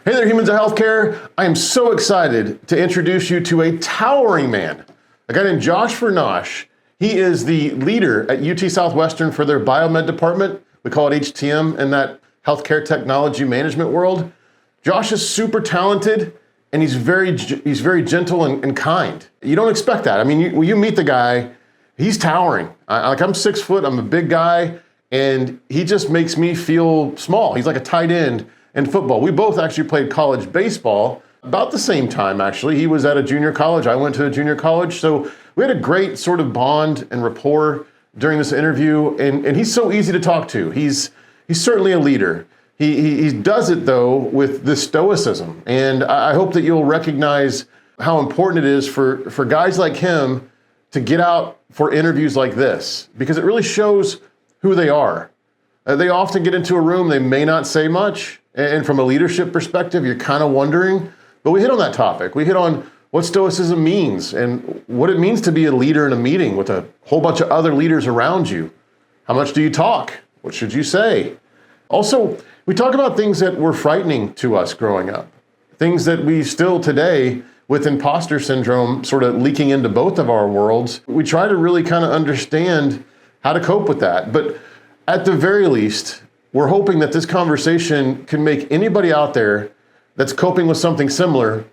Hey there, humans of healthcare. I am so excited to introduce you to a towering man, a guy named Josh Virnoche. He is the leader at UT Southwestern for their Biomed department. We call it HTM in that healthcare technology management world. Josh is super talented, and he's very gentle and kind. You don't expect that. I mean, when you meet the guy, he's towering. I'm 6 foot, I'm a big guy, and he just makes me feel small. He's like a tight end in football. We both actually played college baseball about the same time, actually. He was at a junior college, I went to a junior college, so we had a great sort of bond and rapport during this interview, and he's so easy to talk to. He's certainly a leader. He does it, though, with this stoicism, and I hope that you'll recognize how important it is for guys like him to get out for interviews like this, because it really shows who they are. They often get into a room, they may not say much, and from a leadership perspective, you're kind of wondering, but we hit on that topic. We hit on what stoicism means and what it means to be a leader in a meeting with a whole bunch of other leaders around you. How much do you talk? What should you say? Also, we talk about things that were frightening to us growing up, things that we still today, with imposter syndrome sort of leaking into both of our worlds, we try to really kind of understand how to cope with that. But at the very least, we're hoping that this conversation can make anybody out there that's coping with something similar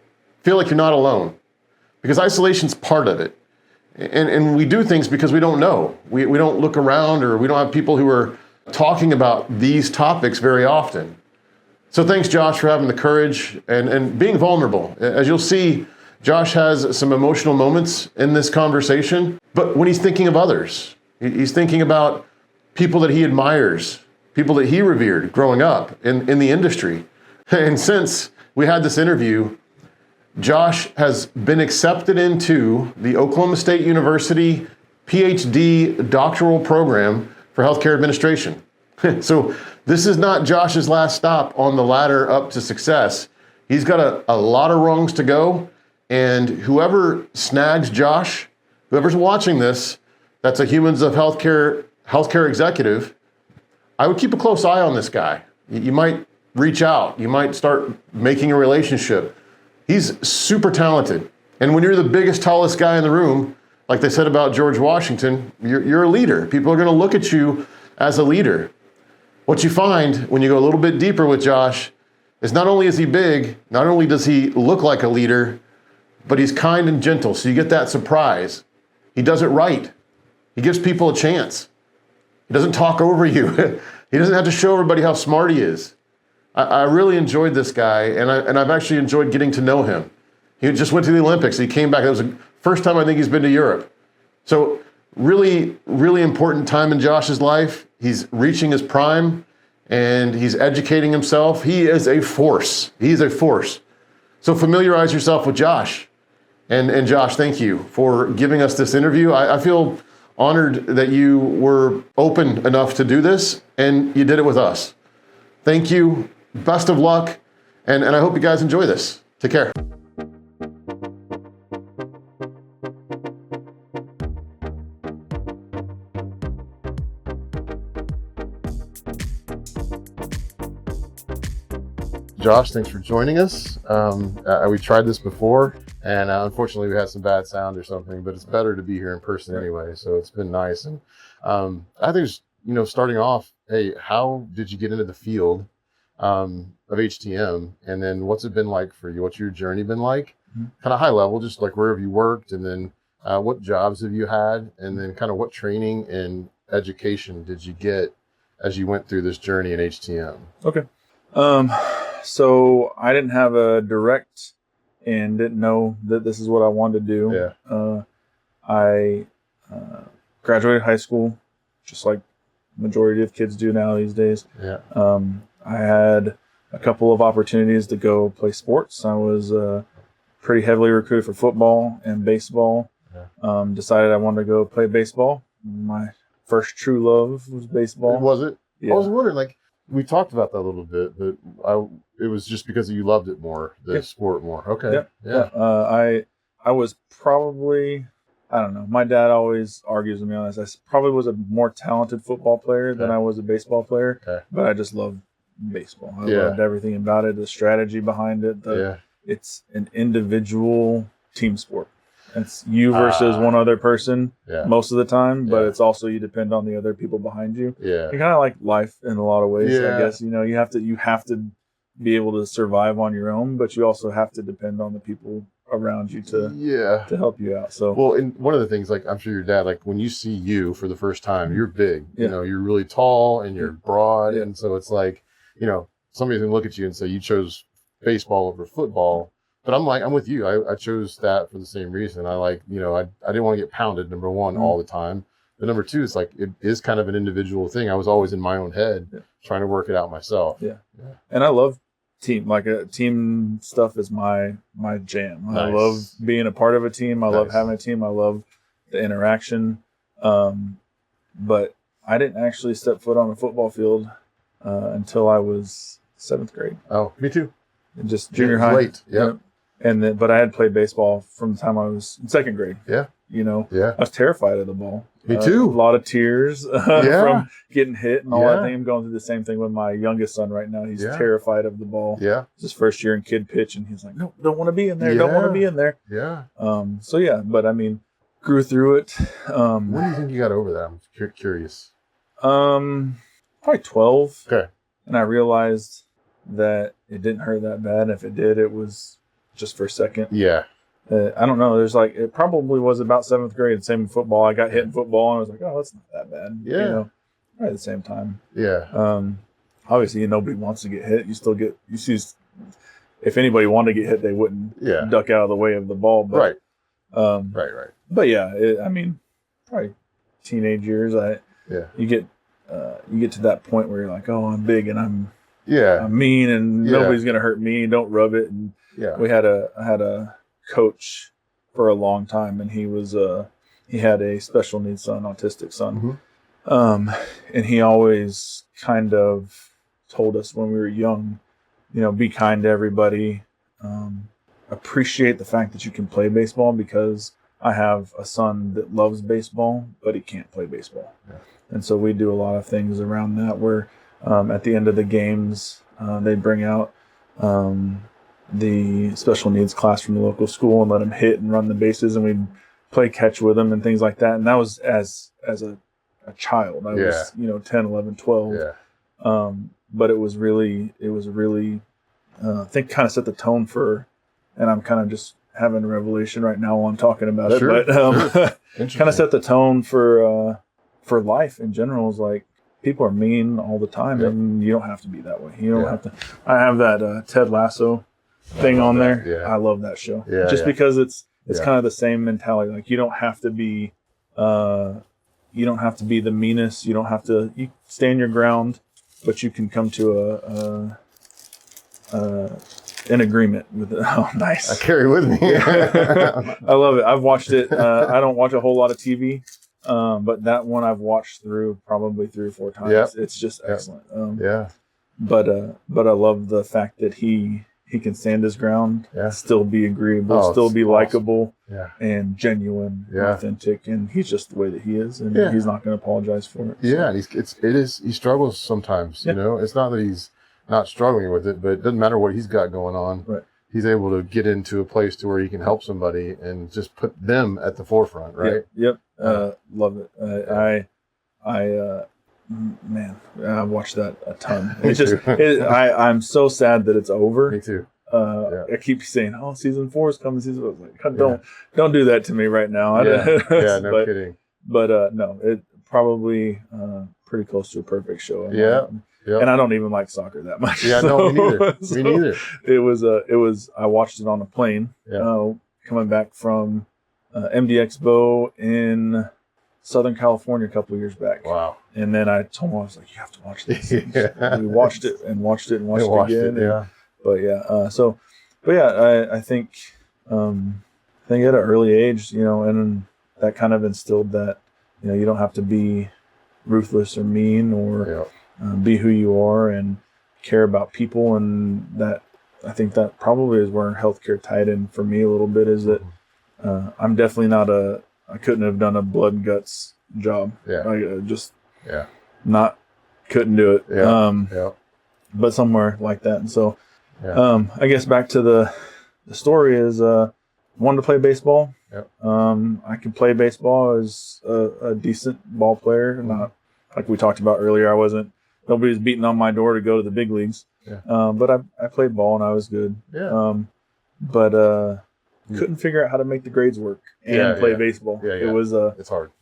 feel like you're not alone, because isolation's part of it. And we do things because we don't know. We don't look around, or we don't have people who are talking about these topics very often. So thanks, Josh, for having the courage and being vulnerable. As you'll see, Josh has some emotional moments in this conversation, but when he's thinking of others, he's thinking about people that he admires, people that he revered growing up in the industry. And since we had this interview, Josh has been accepted into the Oklahoma State University PhD doctoral program for healthcare administration. So this is not Josh's last stop on the ladder up to success. He's got a lot of rungs to go, and whoever snags Josh, whoever's watching this, that's a humans of healthcare executive, I would keep a close eye on this guy. You might reach out. You might start making a relationship. He's super talented. And when you're the biggest, tallest guy in the room, like they said about George Washington, you're a leader. People are going to look at you as a leader. What you find when you go a little bit deeper with Josh is not only is he big, not only does he look like a leader, but he's kind and gentle. So you get that surprise. He does it right. He gives people a chance. He doesn't talk over you. He doesn't have to show everybody how smart he is. I really enjoyed this guy, and I've actually enjoyed getting to know him. He just went to the Olympics. He came back. That was the first time I think he's been to Europe. So really, really important time in Josh's life. He's reaching his prime, and he's educating himself. He is a force. He's a force. So familiarize yourself with Josh. And Josh, thank you for giving us this interview. I feel honored that you were open enough to do this, and you did it with us. Thank you. Best of luck. And I hope you guys enjoy this. Take care. Josh, thanks for joining us. We tried this before, and unfortunately we had some bad sound or something, but it's better to be here in person anyway, so it's been nice. And I think, starting off, hey, how did you get into the field of HTM, and then what's it been like for you? What's your journey been like? Mm-hmm. Kind of high level, just like where have you worked, and then what jobs have you had, and then kind of what training and education did you get as you went through this journey in HTM? Okay. So I didn't have a direct and didn't know that this is what I wanted to do. Yeah. I graduated high school, just like majority of kids do now these days. Yeah. I had a couple of opportunities to go play sports. I was pretty heavily recruited for football and baseball. Yeah. Decided I wanted to go play baseball. My first true love was baseball. Was it? Yeah. I was wondering, we talked about that a little bit, but it was just because you loved it more, the sport more. Okay. Yeah. I was probably, I don't know. My dad always argues with me on this. I probably was a more talented football player than I was a baseball player, but I just loved baseball. I loved everything about it, the strategy behind it. It's an individual team sport. It's you versus one other person most of the time, but it's also you depend on the other people behind you. It's kind of like life in a lot of ways, I guess. You know, you have to be able to survive on your own, but you also have to depend on the people around you to help you out. So well, and one of the things, like I'm sure your dad, like when you see you for the first time, you're big. You know, you're really tall and you're broad, and so it's like, you know, somebody's gonna look at you and say you chose baseball over football. But I'm with you. I chose that for the same reason. I didn't want to get pounded, number one, all the time. But number two, it's like, it is kind of an individual thing. I was always in my own head trying to work it out myself. And I love team stuff is my jam. Nice. I love being a part of a team. I love having a team. I love the interaction. But I didn't actually step foot on a football field until I was 7th grade. Oh, me too. And just junior high. Late. Yeah. And then, but I had played baseball from the time I was in 2nd grade. Yeah. You know, I was terrified of the ball. Me too. A lot of tears from getting hit and all that thing. I'm going through the same thing with my youngest son right now. He's terrified of the ball. Yeah. It's his first year in kid pitch, and he's like, no, don't want to be in there. Don't want to be in there. Yeah. But I mean, grew through it. When do you think you got over that? I'm curious. Probably 12. Okay. And I realized that it didn't hurt that bad. And if it did, it was just for a second. Yeah. I don't know. It probably was about 7th grade. Same in football. I got hit in football and I was like, oh, that's not that bad. Yeah. You know, right at the same time. Yeah. Obviously, nobody wants to get hit. You see, if anybody wanted to get hit, they wouldn't duck out of the way of the ball. But, right. But I mean, probably teenage years. You get to that point where you're like, oh, I'm big and I'm mean and nobody's gonna hurt me. Don't rub it. And I had a coach for a long time, and he had a special needs son, autistic son. And he always kind of told us when we were young, you know, be kind to everybody, appreciate the fact that you can play baseball, because I have a son that loves baseball, but he can't play baseball. And so we do a lot of things around that where at the end of the games, they bring out the special needs class from the local school and let him hit and run the bases, and we'd play catch with him and things like that. And that was as a child. I was, 10, 11, 12. But it was really, I think kind of set the tone for, and I'm kind of just having a revelation right now while I'm talking about it, but kind of set the tone for life in general. Is like, people are mean all the time, and you don't have to be that way. You don't have to. I have that Ted Lasso thing on there. I love that show. Because it's kind of the same mentality. Like, you don't have to be the meanest. You don't have to. You stand your ground, but you can come to an agreement with it. Oh, nice. I carry with me. I love it. I've watched it. I don't watch a whole lot of TV, but that one I've watched through probably 3 or 4 times. It's just excellent. But I love the fact that he can stand his ground, still be agreeable, still be likable, and genuine, authentic, and he's just the way that he is, and he's not going to apologize for it. He struggles sometimes. You know, it's not that he's not struggling with it, but it doesn't matter what he's got going on. Right. He's able to get into a place to where he can help somebody and just put them at the forefront, right? Love it. I watched that a ton. It's just, I'm so sad that it's over. Me too. I keep saying, "Oh, season 4 is coming." I was like, don't do that to me right now. No kidding. But no, it probably pretty close to a perfect show. And I don't even like soccer that much. No, me neither. Me neither. It was. I watched it on a plane coming back from MD Expo in Southern California a couple of years back. Wow. And then I told him, I was like, you have to watch this. We watched it again. I think at an early age, and that kind of instilled that, you don't have to be ruthless or mean or be who you are and care about people. And that, I think that probably is where healthcare tied in for me a little bit, is that I'm definitely not I couldn't have done a blood and guts job. I couldn't do it. but somewhere like that. And so, Yeah. I guess back to the story is, wanted to play baseball. Yep. I could play baseball as a decent ball player. Not like we talked about earlier. Nobody was beating on my door to go to the big leagues. Yeah. But I played ball and I was good. Yeah. But couldn't figure out how to make the grades work and play baseball. Yeah. It was it's hard.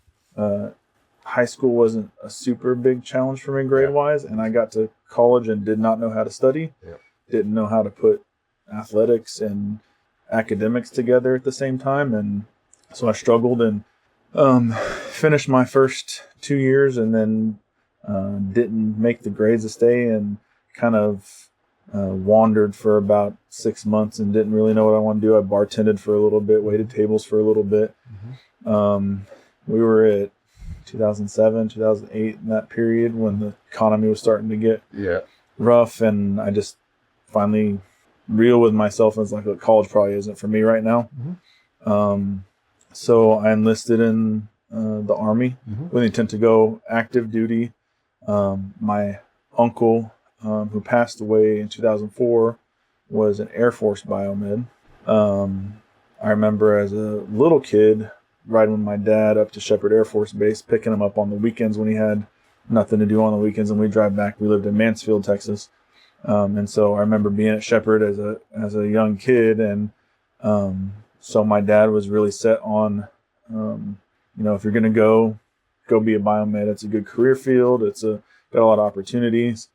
High school wasn't a super big challenge for me grade wise, and I got to college and did not know how to study. Didn't know how to put athletics and academics together at the same time, and so I struggled and finished my first 2 years and then didn't make the grades to stay, and kind of wandered for about 6 months and didn't really know what I wanted to do. I bartended for a little bit, waited tables for a little bit. We were at 2007, 2008 in that period when the economy was starting to get rough, and I just finally real with myself and was like, look, college probably isn't for me right now. So I enlisted in the Army with the intent to go active duty. My uncle, who passed away in 2004, was an Air Force biomed. I remember as a little kid riding with my dad up to Shepherd Air Force Base, picking him up on the weekends when he had nothing to do on the weekends, and we'd drive back. We lived in Mansfield, Texas. And so I remember being at Shepherd as a young kid, and so my dad was really set on, if you're going to go be a biomed. It's a good career field. Got a lot of opportunities.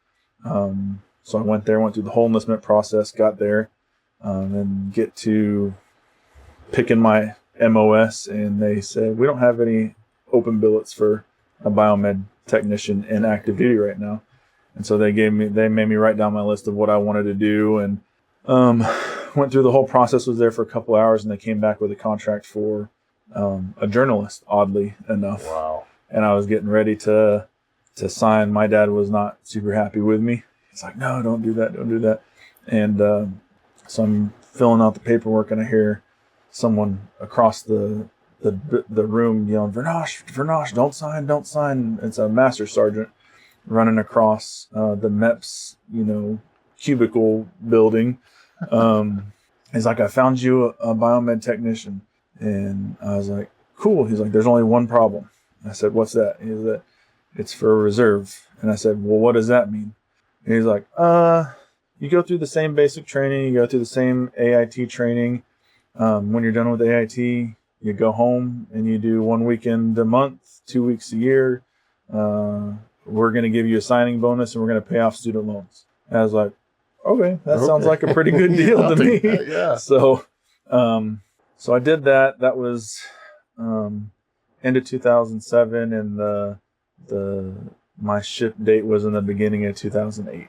So I went through the whole enlistment process, got there, and get to picking my MOS, and they said, we don't have any open billets for a biomed technician in active duty right now. And so they made me write down my list of what I wanted to do, and went through the whole process, was there for a couple hours, and they came back with a contract for a journalist, oddly enough. Wow. And I was getting ready to sign. My dad was not super happy with me. He's like, no, don't do that. And so I'm filling out the paperwork, and I hear someone across the room yelling, Virnoche, don't sign. It's a master sergeant running across the MEPS, cubicle building. He's like, I found you a biomed technician. And I was like, cool. He's like, there's only one problem. I said, what's that? He's like, it's for a reserve. And I said, well, what does that mean? And he's like, you go through the same basic training, you go through the same AIT training. When you're done with AIT, you go home and you do 1 weekend a month, 2 weeks a year. We're going to give you a signing bonus, and we're going to pay off student loans. And I was like, okay, that sounds like a pretty good deal to me. Yeah. So I did that. That was end of 2007, and my ship date was in the beginning of 2008.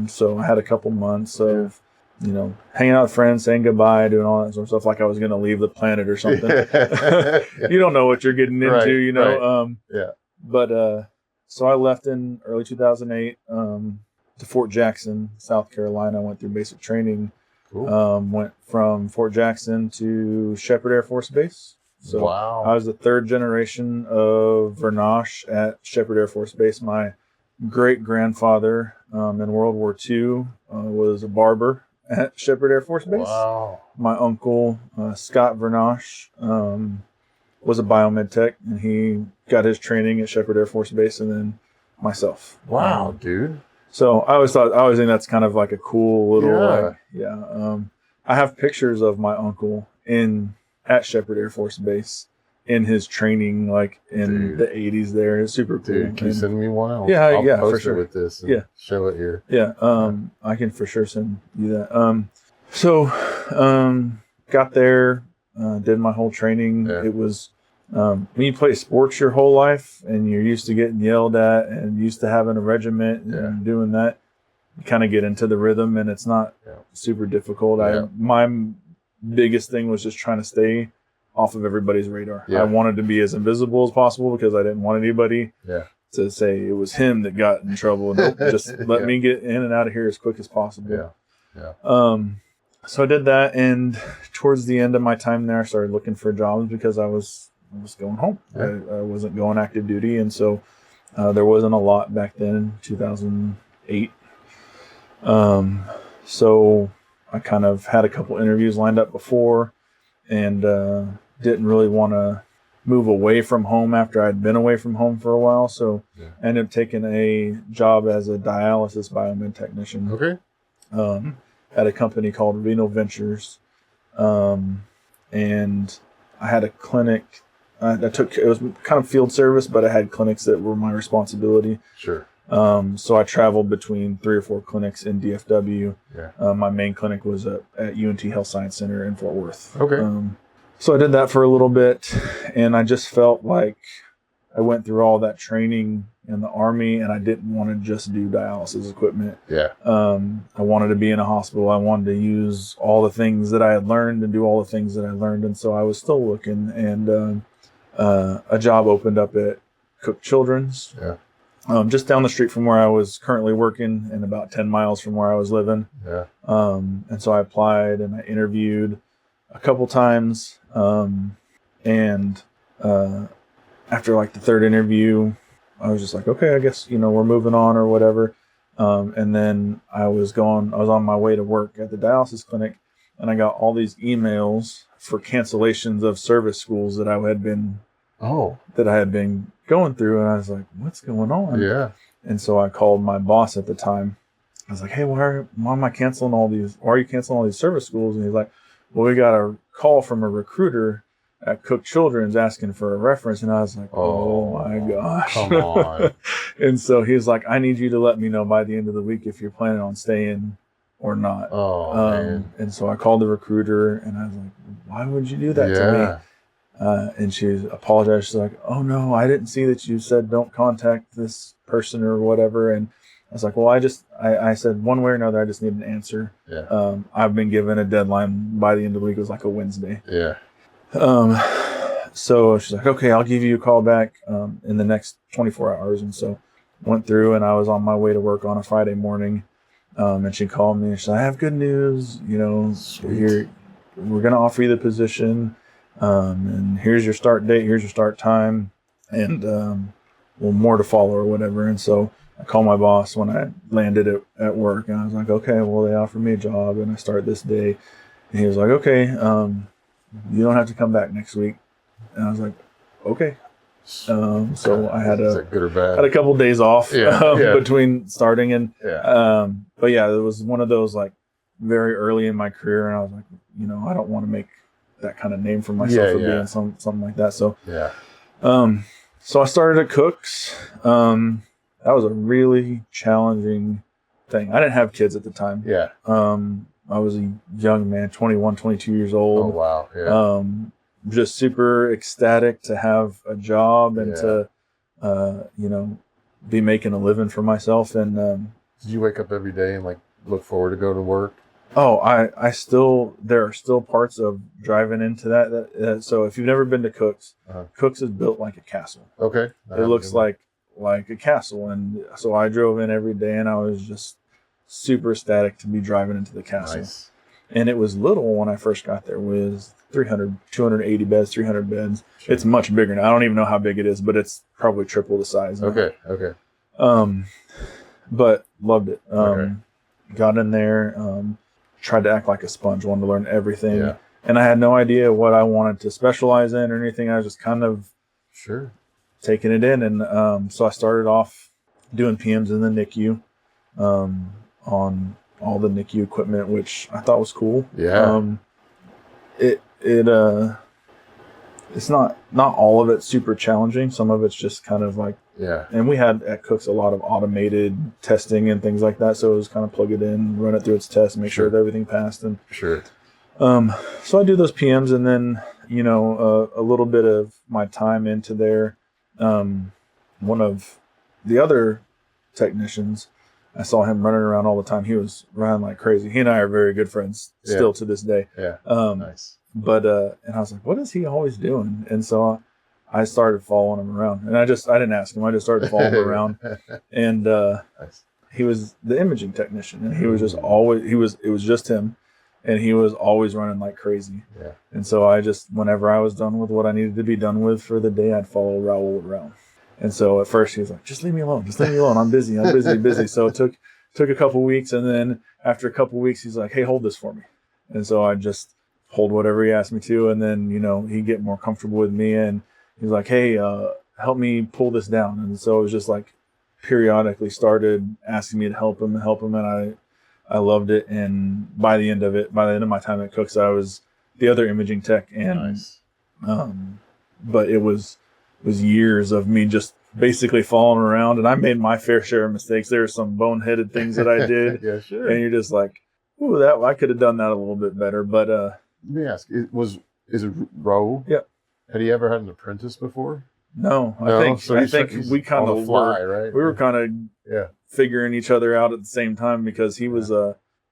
So I had a couple months of hanging out with friends, saying goodbye, doing all that sort of stuff, like I was going to leave the planet or something. You don't know what you're getting into, Right. But so I left in early 2008 to Fort Jackson, South Carolina. I went through basic training. Cool. Went from Fort Jackson to Shepherd Air Force Base. So wow. I was the third generation of Virnoche at Shepherd Air Force Base. My great-grandfather in World War II was a barber at Shepherd Air Force Base. Wow. My uncle, Scott Virnoche, was a biomed tech, and he got his training at Shepherd Air Force Base, and then myself. Wow, dude. So I always think that's kind of like a cool little, I have pictures of my uncle at Shepherd Air Force Base in his training, like in the 80s there. It's super cool. Dude, can you send me one? I'll post for it sure with this and show it here. Yeah. I can for sure send you that. So got there, did my whole training. Yeah. It was, when you play sports your whole life and you're used to getting yelled at and used to having a regiment and doing that, you kind of get into the rhythm, and it's not super difficult. My biggest thing was just trying to stay off of everybody's radar. I wanted to be as invisible as possible because I didn't want anybody to say it was him that got in trouble. And just let me get in and out of here as quick as possible. So I did that, and towards the end of my time there, I started looking for jobs because I was going home. I wasn't going active duty, and so there wasn't a lot back then in 2008. So I kind of had a couple interviews lined up before, and didn't really want to move away from home after I'd been away from home for a while. So I ended up taking a job as a dialysis biomed technician. Okay. At a company called Renal Ventures. And I had a clinic. It was kind of field service, but I had clinics that were my responsibility. Sure. So I traveled between 3 or 4 clinics in DFW. Yeah. My main clinic was at UT Health Science Center in Fort Worth. Okay. So I did that for a little bit, and I just felt like I went through all that training in the Army, and I didn't want to just do dialysis equipment. Yeah. I wanted to be in a hospital. I wanted to use all the things that I had learned and do all the things that I learned. And so I was still looking, and a job opened up at Cook Children's. Yeah. Just down the street from where I was currently working and about 10 miles from where I was living. Yeah. And so I applied and I interviewed a couple times. After like the third interview, I was just like, okay, I guess, we're moving on or whatever. And then I was on my way to work at the dialysis clinic, and I got all these emails for cancellations of service schools that I had been going through. And I was like, what's going on? Yeah. And so I called my boss at the time. I was like, hey, why am I canceling all these? Why are you canceling all these service schools? And he's like, well, we got a call from a recruiter at Cook Children's asking for a reference. And I was like, oh my gosh. Come on. And so he's like, I need you to let me know by the end of the week if you're planning on staying or not. Oh, man. And so I called the recruiter, and I was like, why would you do that to me? And she apologized. She's like, oh no, I didn't see that you said don't contact this person or whatever. And I was like, well, I said one way or another, I just need an answer. Yeah. I've been given a deadline by the end of the week. It was like a Wednesday. Yeah. So she's like, okay, I'll give you a call back in the next 24 hours. And so went through, and I was on my way to work on a Friday morning. And she called me and she said, I have good news. We're going to offer you the position. And here's your start date. Here's your start time. And, more to follow or whatever. And so I called my boss when I landed at work, and I was like, okay, well, they offered me a job and I start this day. And he was like, okay, you don't have to come back next week. And I was like, okay. So I had Is that good or bad? had a couple days off Yeah. between starting, and Yeah. but yeah, it was one of those like very early in my career, and I was like, I don't want to make that kind of name for myself for being something like that. So Yeah. So I started at Cook's. That was a really challenging thing. I didn't have kids at the time. Yeah. I was a young man, 21, 22 years old. Oh, wow. Yeah. Just super ecstatic to have a job and to, be making a living for myself. And Did you wake up every day and like look forward to go to work? oh, there are still parts of driving into that. So if you've never been to Cook's, Cook's is built like a castle. Okay. It looks like a castle. And so I drove in every day, and I was just super ecstatic to be driving into the castle. Nice. And it was little when I first got there. It was 280 beds, 300 beds. Sure. It's much bigger now. I don't even know how big it is, but it's probably triple the size now. Okay. But loved it. Okay. Got in there, tried to act like a sponge, wanted to learn everything. Yeah. And I had no idea what I wanted to specialize in or anything. I was just kind of Sure. taking it in. And so I started off doing PMs in the NICU on all the NICU equipment, which I thought was cool. Yeah. It's not all of it super challenging. Some of it's just kind of like, Yeah. and we had at Cook's a lot of automated testing and things like that. So it was kind of plug it in, run it through its test, make sure that everything passed. And Sure. so I do those PMs, and then, a little bit of my time into there. One of the other technicians, I saw him running around all the time. He was running like crazy. He and I are very good friends still to this day. Yeah. Nice. But, and I was like, what is he always doing? And so I started following him around, and I didn't ask him. I just started following him around, and, Nice. he was the imaging technician, and he was just always, it was just him, and he was always running like crazy. Yeah. And so whenever I was done with what I needed to be done with for the day, I'd follow Raul around. And so at first he was like, just leave me alone. I'm busy. So it took a couple weeks, and then after a couple weeks, he's like, "Hey, hold this for me," and so I just hold whatever he asked me to, and then he'd get more comfortable with me, and he's like, "Hey, help me pull this down," and so it was just like periodically started asking me to help him, and I loved it, and by the end of my time at Cook's, I was the other imaging tech, and Nice. But it was years of me just basically falling around, and I made my fair share of mistakes. There were some boneheaded things that I did. Yeah, sure. And you're just like, ooh, I could have done that a little bit better. But Let me ask, is it Raul? Yep. Had he ever had an apprentice before? no, No? I So think he's we kind on the of fly, were, right? we were kind of Yeah. figuring each other out at the same time, because he was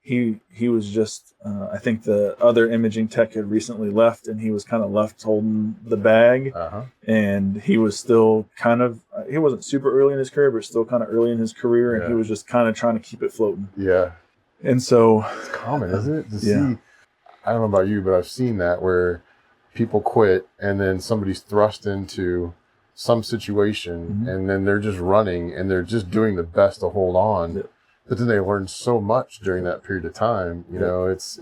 he was just I think the other imaging tech had recently left, and he was kind of left holding the bag. Uh-huh. And he was still he wasn't super early in his career, but still kind of early in his career, and he was just kind of trying to keep it floating. Yeah. And so It's common, isn't it? To Yeah. see, I don't know about you, but I've seen that where people quit and then somebody's thrust into some situation and then they're just running and they're just doing the best to hold on. Yeah. But then they learn so much during that period of time. You know, it's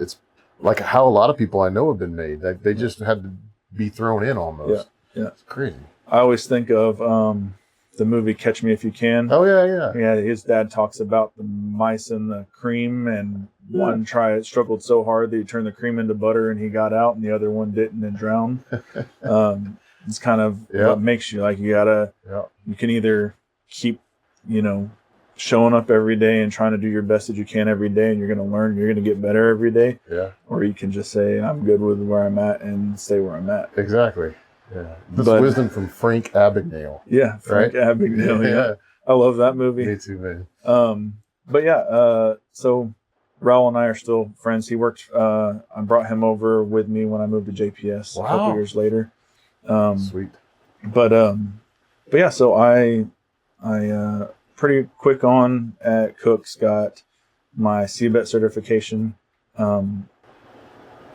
like how a lot of people I know have been made. Like they just had to be thrown in almost. Yeah. It's crazy. I always think of the movie Catch Me If You Can. Oh, yeah. Yeah, his dad talks about the mice and the cream, and one struggled so hard that he turned the cream into butter and he got out, and the other one didn't and drowned. It's kind of what makes you like, you can either keep, showing up every day and trying to do your best that you can every day, and you're going to learn, you're going to get better every day. Yeah. Or you can just say, I'm good with where I'm at and stay where I'm at. Exactly. Yeah. This wisdom from Frank Abagnale. Yeah. Frank Abagnale. Yeah. I love that movie. Me too, man. But yeah, so Raul and I are still friends. He worked, I brought him over with me when I moved to JPS a couple years later. Sweet. But yeah, so I pretty quick on at Cook's got my CBET certification.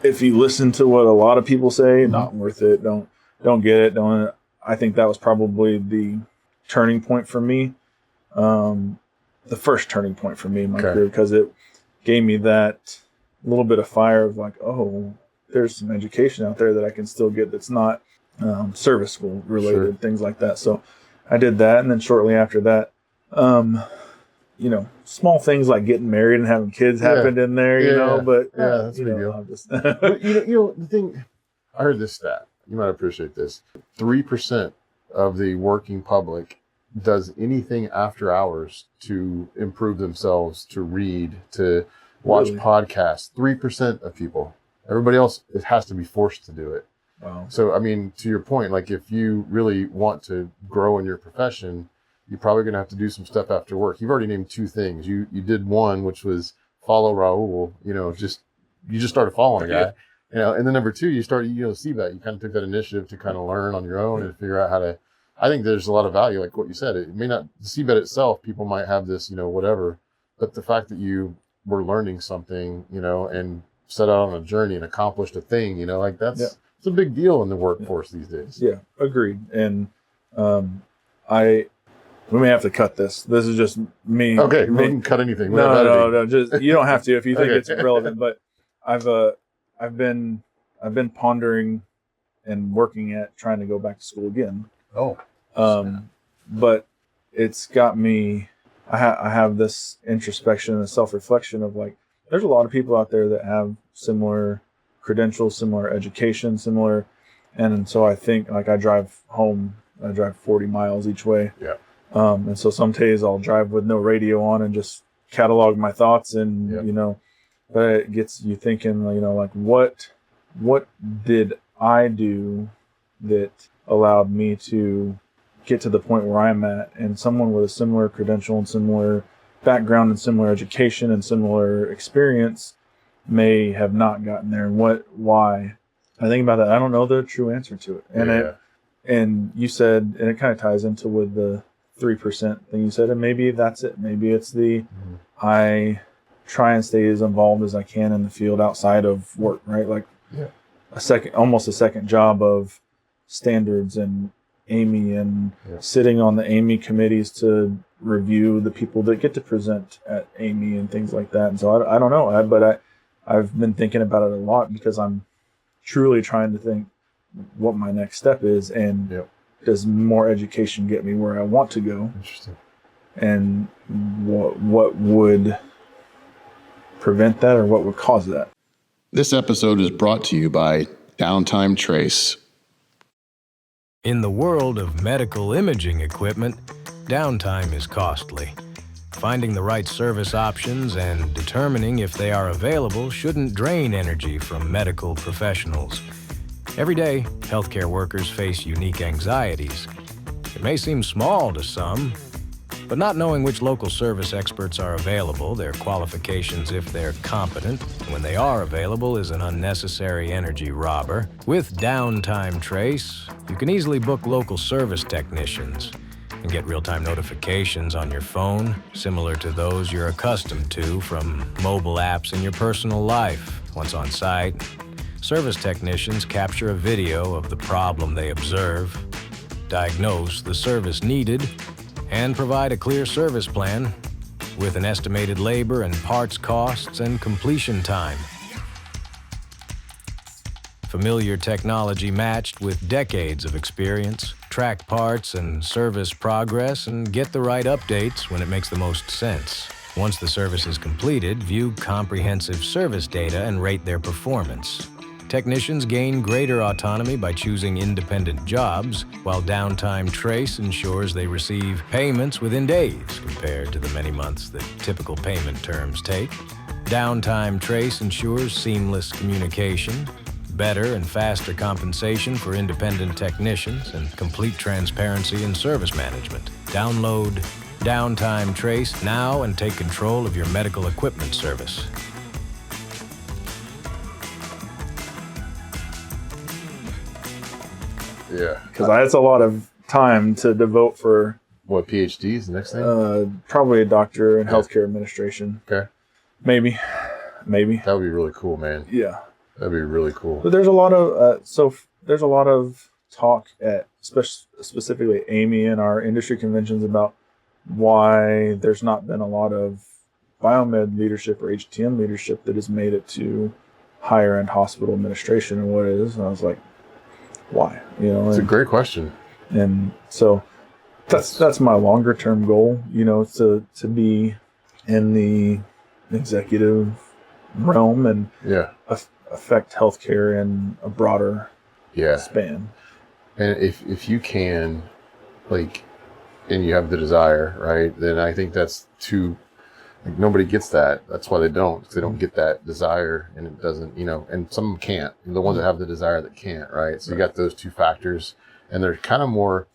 If you listen to what a lot of people say, not worth it. Don't get it. I think that was probably the turning point for me. The first turning point for me in my career, because it gave me that little bit of fire of like, oh, there's some education out there that I can still get that's not service school related, things like that. So I did that, and then shortly after that, small things like getting married and having kids happened in there, but that's a big deal. But, the thing, I heard this stat. You might appreciate this. 3% of the working public does anything after hours to improve themselves, to read, to watch podcasts. 3% of people. Everybody else, it has to be forced to do it. Wow. So, I mean, to your point, like if you really want to grow in your profession, you're probably going to have to do some stuff after work. You've already named two things. You did one, which was follow Raul. You just started following a guy. And then number two, you started, CBET. You kind of took that initiative to kind of learn on your own and figure out how to. I think there's a lot of value, like what you said. It may not, the CBET itself, people might have this, whatever, but the fact that you were learning something, and set out on a journey and accomplished a thing, it's a big deal in the workforce these days. Yeah, agreed. And we may have to cut this. This is just me. Okay, we can cut anything. No. Just you don't have to if you think it's relevant. But I've been pondering and working at trying to go back to school again. Oh. But it's got me. I have this introspection and self-reflection of like, there's a lot of people out there that have similar credentials, similar education, and so I think like I drive 40 miles each way. Yeah. And so some days I'll drive with no radio on and just catalog my thoughts, and but it gets you thinking, like what did I do that allowed me to get to the point where I'm at, and someone with a similar credential and similar background and similar education and similar experience may have not gotten there, and why. I think about that. I don't know the true answer to it. And you said, and it kind of ties into with the 3% thing you said, and maybe that's it. Maybe it's I try and stay as involved as I can in the field outside of work, right? Like almost a second job of standards and AMI and sitting on the AMI committees to review the people that get to present at Amy and things like that. And so I don't know, but I've been thinking about it a lot because I'm truly trying to think what my next step is, and does more education get me where I want to go? Interesting. And what would prevent that, or what would cause that? This episode is brought to you by Downtime Trace. In the world of medical imaging equipment, downtime is costly. Finding the right service options and determining if they are available shouldn't drain energy from medical professionals. Every day, healthcare workers face unique anxieties. It may seem small to some, but not knowing which local service experts are available, their qualifications if they're competent, when they are available is an unnecessary energy robber. With Downtime Trace, you can easily book local service technicians and get real-time notifications on your phone, similar to those you're accustomed to from mobile apps in your personal life. Once on site, service technicians capture a video of the problem they observe, diagnose the service needed, and provide a clear service plan with an estimated labor and parts costs and completion time. Familiar technology matched with decades of experience. Track parts and service progress and get the right updates when it makes the most sense. Once the service is completed, view comprehensive service data and rate their performance. Technicians gain greater autonomy by choosing independent jobs, while Downtime Trace ensures they receive payments within days compared to the many months that typical payment terms take. Downtime Trace ensures seamless communication, better and faster compensation for independent technicians, and complete transparency in service management. Download Downtime Trace now and take control of your medical equipment service. Yeah. Because that's a lot of time to devote for... What, PhDs, the next thing? Probably a doctor in healthcare administration. Okay. Maybe. That would be really cool, man. Yeah. That'd be really cool. But there's a lot of there's a lot of talk at specifically Amy and our industry conventions about why there's not been a lot of biomed leadership or HTM leadership that has made it to higher end hospital administration and what it is. And I was like, why? It's a great question. And so that's my longer term goal, to be in the executive realm and affect healthcare in a broader span. And if you can, and you have the desire, right, then I think that's nobody gets that. That's why they don't, because they don't get that desire, and it doesn't, and some of them can't. The ones that have the desire that can't, right? So you got those two factors, and they're kind of more,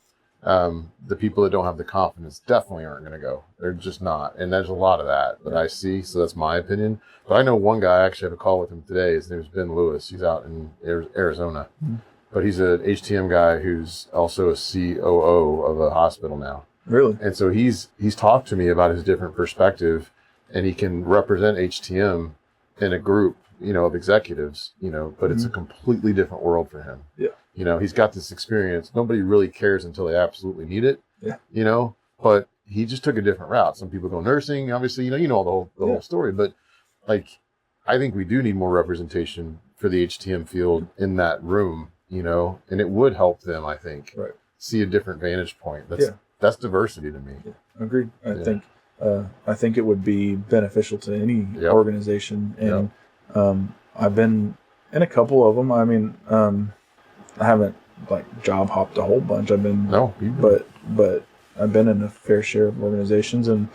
the people that don't have the confidence definitely aren't going to go. They're just not. And there's a lot of that I see. So that's my opinion. But I know one guy, I actually have a call with him today. His name is Ben Lewis. He's out in Arizona. Mm-hmm. But he's an HTM guy who's also a COO of a hospital now. Really? And so he's talked to me about his different perspective, and he can represent HTM in a group, of executives, but it's a completely different world for him. Yeah. He's got this experience. Nobody really cares until they absolutely need it. Yeah. But he just took a different route. Some people go nursing, obviously, all the whole story. But I think we do need more representation for the HTM field in that room, and it would help them, I think, see a different vantage point. That's diversity to me. Yeah. Agreed. I think it would be beneficial to any organization. And I've been in a couple of them. I mean, I haven't job hopped a whole bunch. But I've been in a fair share of organizations, and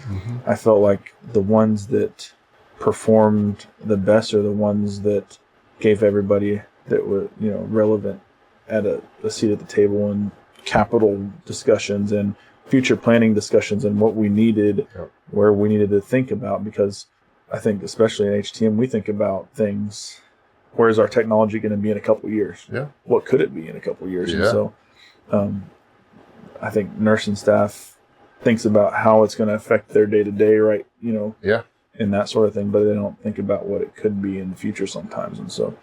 I felt like the ones that performed the best are the ones that gave everybody that were relevant at a seat at the table in capital discussions and future planning discussions and what we needed, where we needed to think about, because I think especially in HTM we think about things. Where is our technology going to be in a couple of years? Yeah. What could it be in a couple of years? Yeah. And so I think nursing staff thinks about how it's going to affect their day-to-day, right? And that sort of thing, but they don't think about what it could be in the future sometimes. And so,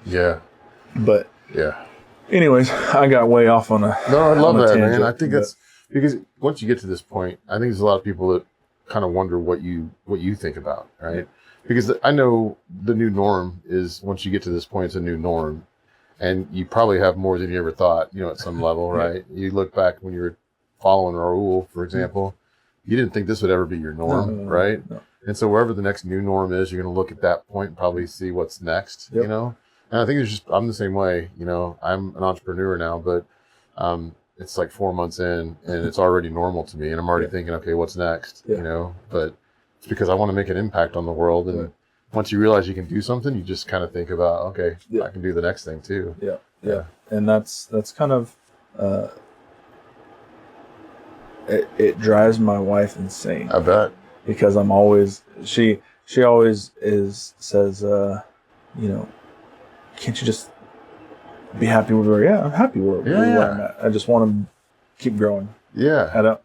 anyways, I got way off on a... No, I love that, man. I think that's because once you get to this point, I think there's a lot of people that kind of wonder what you think about, right? Because I know the new norm is, once you get to this point, it's a new norm, and you probably have more than you ever thought, at some level, right? You look back when you were following Raul, for example, you didn't think this would ever be your norm, right? No. And so wherever the next new norm is, you're going to look at that point and probably see what's next, And I think I'm the same way, I'm an entrepreneur now, but it's like 4 months in and it's already normal to me. And I'm already thinking, okay, what's next, but it's because I want to make an impact on the world. And once you realize you can do something, you just kind of think about, okay, I can do the next thing too. Yeah. And that's kind of, it drives my wife insane. I bet. Because I'm always, she always says, can't you just be happy where you're at? Yeah, I'm happy where I'm at. I just want to keep growing. Yeah.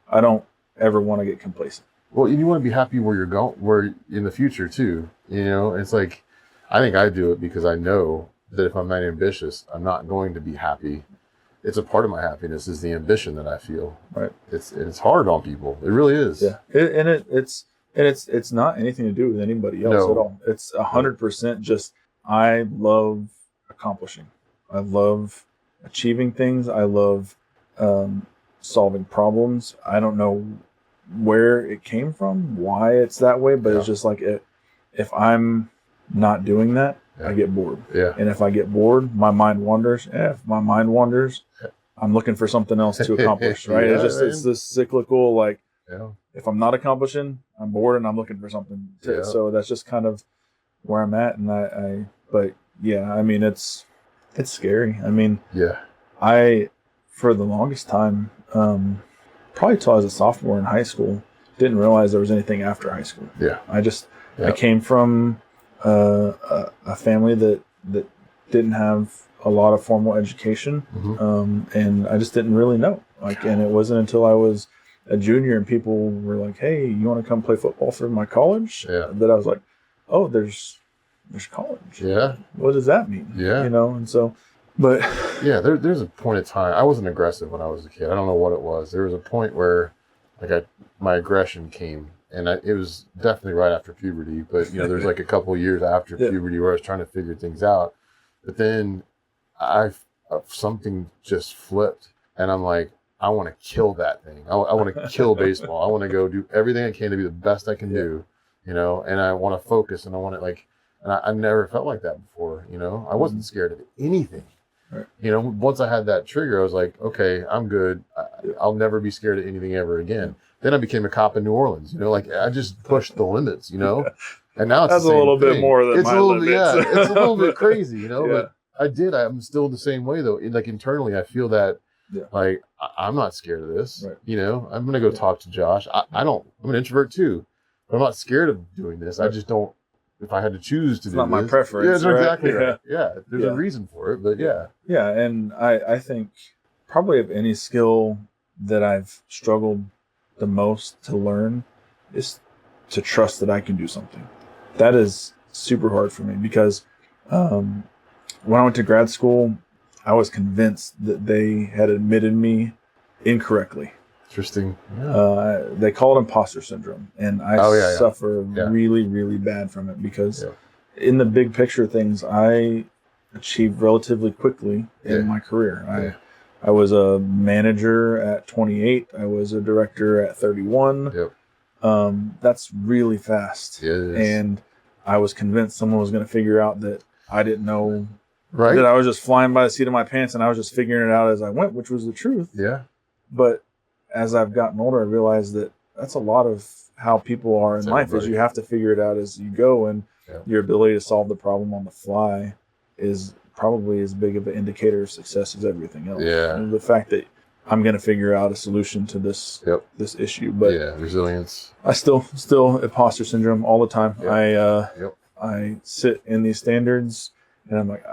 I don't ever want to get complacent. Well, you want to be happy where you're going, where in the future too. It's like, I think I do it because I know that if I'm not ambitious, I'm not going to be happy. It's a part of my happiness is the ambition that I feel. Right. It's hard on people. It really is. Yeah. It's not anything to do with anybody else at all. It's 100% just, I love accomplishing. I love achieving things. I love solving problems. I don't know where it came from, why it's that way, but it's just like if I'm not doing that, I get bored. Yeah. And if I get bored, my mind wanders. If my mind wanders, I'm looking for something else to accomplish, right? It's this cyclical, like, if I'm not accomplishing, I'm bored and I'm looking for something. So that's just kind of where I'm at. And but yeah, I mean, it's scary. I mean, I, for the longest time, probably till I was a sophomore in high school, didn't realize there was anything after high school. Yeah. I came from a family that didn't have a lot of formal education, and I just didn't really know. And it wasn't until I was a junior and people were like, "Hey, you want to come play football for my college?" That I was like, "Oh, there's college. Yeah. What does that mean?" Yeah. And so, but yeah, there's a point of time. I wasn't aggressive when I was a kid. I don't know what it was. There was a point where, my aggression came. And it was definitely right after puberty, but there's like a couple of years after puberty where I was trying to figure things out. But then something just flipped, and I'm like, I want to kill that thing. I want to kill baseball. I want to go do everything I can to be the best I can do, and I want to focus, and I want to and I never felt like that before. I wasn't scared of anything. Right. Once I had that trigger, I was like, okay, I'm good. I'll never be scared of anything ever again. Then I became a cop in New Orleans, I just pushed the limits, and now it's that's the same a little thing. bit more than my limits. Yeah, it's a little bit crazy, but I'm still the same way though. Internally, I feel that I'm not scared of this, right. I'm going to go talk to Josh. I'm an introvert too, but I'm not scared of doing this. Right. I just don't, if I had to choose to do not this. my preference. Yeah, that's exactly right. Yeah. There's a reason for it, but yeah. Yeah. And I think probably of any skill that I've struggled the most to learn is to trust that I can do something. That is super hard for me because when I went to grad school, I was convinced that they had admitted me incorrectly. Interesting. Yeah. They call it imposter syndrome, and I suffer really, really bad from it because in the big picture of things, I achieved relatively quickly in my career. I was a manager at 28. I was a director at 31. Yep. That's really fast. Yeah, it is. And I was convinced someone was going to figure out that I didn't know, right? That I was just flying by the seat of my pants and I was just figuring it out as I went, which was the truth. Yeah. But as I've gotten older, I realized that that's a lot of how people are in life is you have to figure it out as you go, and your ability to solve the problem on the fly is probably as big of an indicator of success as everything else. Yeah. And the fact that I'm going to figure out a solution to this this issue, but resilience. I still imposter syndrome all the time. I sit in these standards and I'm like,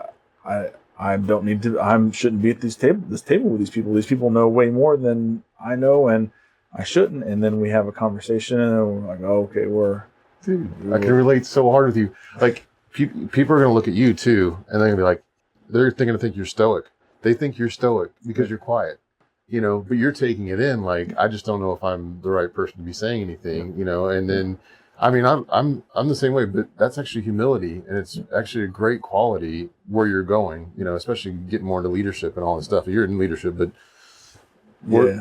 I don't need to. I shouldn't be at this table with these people. These people know way more than I know, and I shouldn't. And then we have a conversation, and we're like, oh, okay, I can relate so hard with you. Like people are going to look at you too, and they're going to be like, they're going to think you're stoic. They think you're stoic because you're quiet. you know, but you're taking it in like, I just don't know if I'm the right person to be saying anything, you know, and then, I mean, I'm the same way, but that's actually humility, and it's actually a great quality where you're going, you know, especially getting more into leadership and all this stuff. You're in leadership, but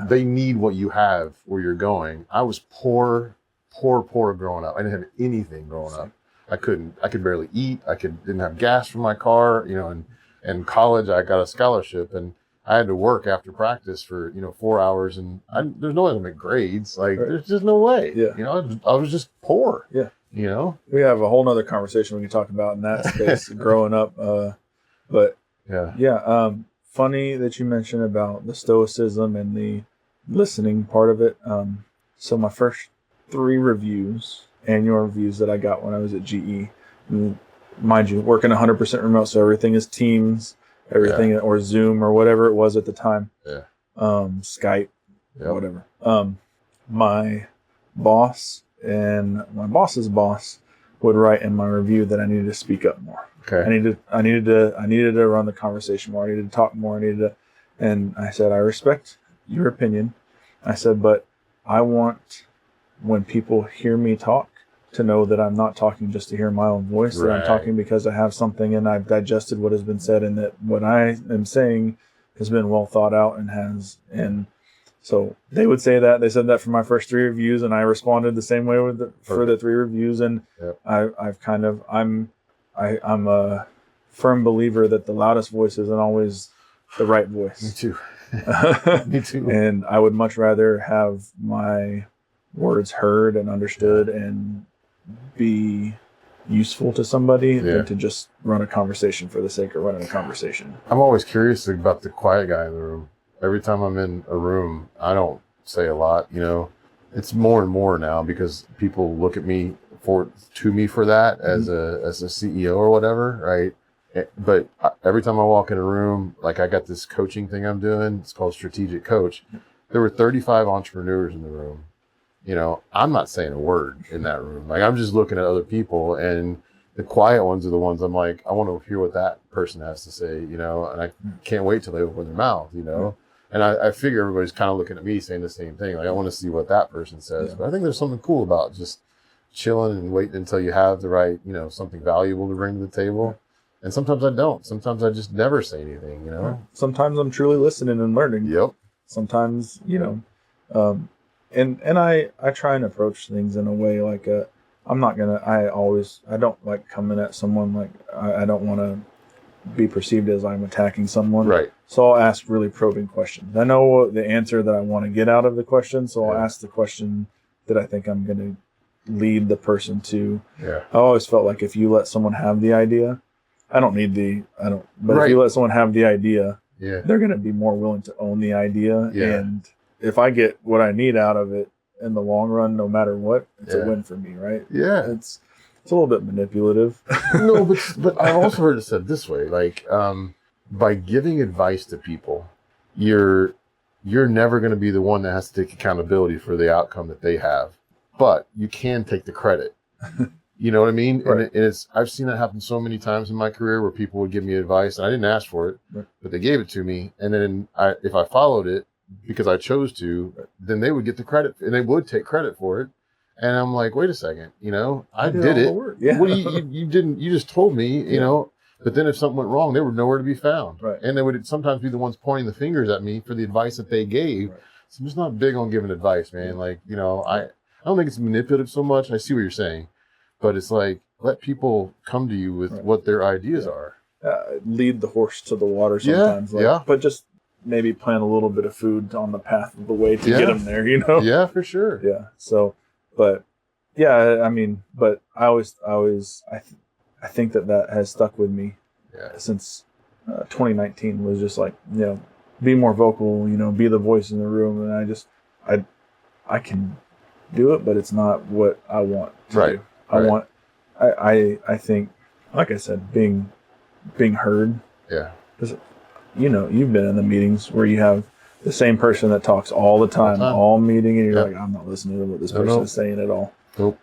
they need what you have where you're going. I was poor growing up. I didn't have anything growing up. I could barely eat. Didn't have gas for my car, you know, and in college I got a scholarship, and I had to work after practice for, you know, 4 hours, and there's no way to make grades. Like, there's just no way. Yeah. You know, I was just poor. Yeah. You know? We have a whole nother conversation we can talk about in that space growing up. But funny that you mentioned about the stoicism and the listening part of it. So my first 3 annual reviews that I got when I was at GE, mind you, working 100% remote, so everything is Teams, everything, or Zoom or whatever it was at the time. Yeah. Skype, whatever. My boss and my boss's boss would write in my review that I needed to speak up more. Okay. I needed to run the conversation more. I needed to talk more. And I said, I respect your opinion. I said, but I want, when people hear me talk, to know that I'm not talking just to hear my own voice, that I'm talking because I have something and I've digested what has been said, and that what I am saying has been well thought out and so they would say that. They said that for my first 3 reviews, and I responded the same way for the 3 reviews. And I'm a firm believer that the loudest voice isn't always the right voice. Me too. Me too. And I would much rather have my words heard and understood and be useful to somebody than to just run a conversation for the sake of running a conversation. I'm always curious about the quiet guy in the room. Every time I'm in a room, I don't say a lot, you know. It's more and more now because people look at me for that as a CEO or whatever, right? But every time I walk in a room, like I got this coaching thing I'm doing, it's called Strategic Coach. There were 35 entrepreneurs in the room. You know, I'm not saying a word in that room. Like, I'm just looking at other people, and the quiet ones are the ones I'm like, I want to hear what that person has to say, you know, and I can't wait till they open their mouth, you know. And I figure everybody's kind of looking at me saying the same thing. Like, I want to see what that person says. Yeah. But I think there's something cool about just chilling and waiting until you have the right, you know, something valuable to bring to the table. And sometimes I don't. Sometimes I just never say anything, you know. Sometimes I'm truly listening and learning. Yep. Sometimes, you know, and I try and approach things in a way like I don't like coming at someone like I don't want to be perceived as I'm attacking someone. Right. So I'll ask really probing questions. I know the answer that I want to get out of the question, so I'll ask the question that I think I'm going to lead the person to. Yeah. I always felt like if you let someone have the idea, but if you let someone have the idea, they're going to be more willing to own the idea. Yeah. And if I get what I need out of it in the long run, no matter what, it's a win for me, right? Yeah. It's a little bit manipulative. No, but I've also heard it said this way, like, by giving advice to people, you're never going to be the one that has to take accountability for the outcome that they have, but you can take the credit. You know what I mean? Right. And I've seen that happen so many times in my career where people would give me advice and I didn't ask for it, but they gave it to me. And then if I followed it because I chose to, then they would get the credit and they would take credit for it. And I'm like, wait a second, you know, I did it. Yeah. What you didn't, you just told me, you know, but then if something went wrong, they were nowhere to be found. Right. And they would sometimes be the ones pointing the fingers at me for the advice that they gave. Right. So I'm just not big on giving advice, man. Like, you know, I don't think it's manipulative so much. I see what you're saying, but it's like, let people come to you with what their ideas are. Lead the horse to the water sometimes. But just maybe plant a little bit of food on the path of the way to get them there, you know? Yeah, for sure. Yeah. So, but yeah, I mean, but I think that has stuck with me since 2019 was just like, you know, be more vocal, you know, be the voice in the room. And I can do it, but it's not what I want to do. I think, like I said, being heard. Yeah. Because, you know, you've been in the meetings where you have the same person that talks all the time, all meeting, and you're like, I'm not listening to what this person is saying at all. Nope.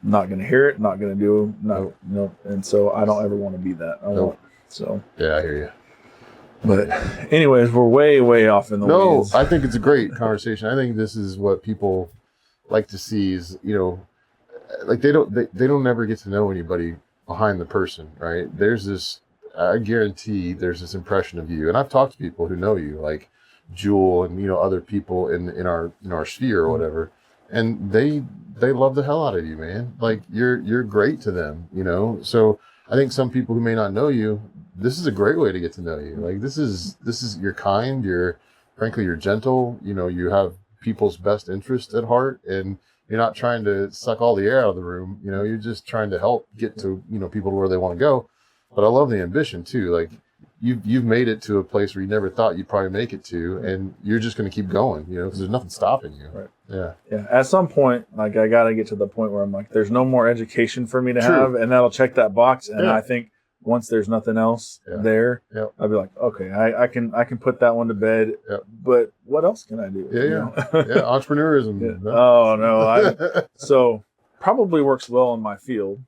Not going to hear it, not going to do, nope. And so I don't ever want to be that. Yeah, I hear you. But anyways, we're way off in the weeds. I think it's a great conversation. I think this is what people like to see is, like they don't ever get to know anybody behind the person, right? There's this, I guarantee there's this impression of you. And I've talked to people who know you, like Jewel and, other people in our sphere or whatever. And they love the hell out of you, man. Like you're great to them, So I think some people who may not know you, this is a great way to get to know you. Like this is you're kind, frankly, you're gentle, you have people's best interest at heart, and you're not trying to suck all the air out of the room. You're just trying to help get to, people to where they want to go. But I love the ambition too. Like you've made it to a place where you never thought you'd probably make it to, and you're just going to keep going, because there's nothing stopping you. Right. Yeah. Yeah. At some point, like I got to get to the point where I'm like, there's no more education for me to have, and that'll check that box. And I think once there's nothing else there, I'll be like, okay, I can put that one to bed. But what else can I do? Yeah. Entrepreneurism. Yeah. No. Oh no. So probably works well in my field,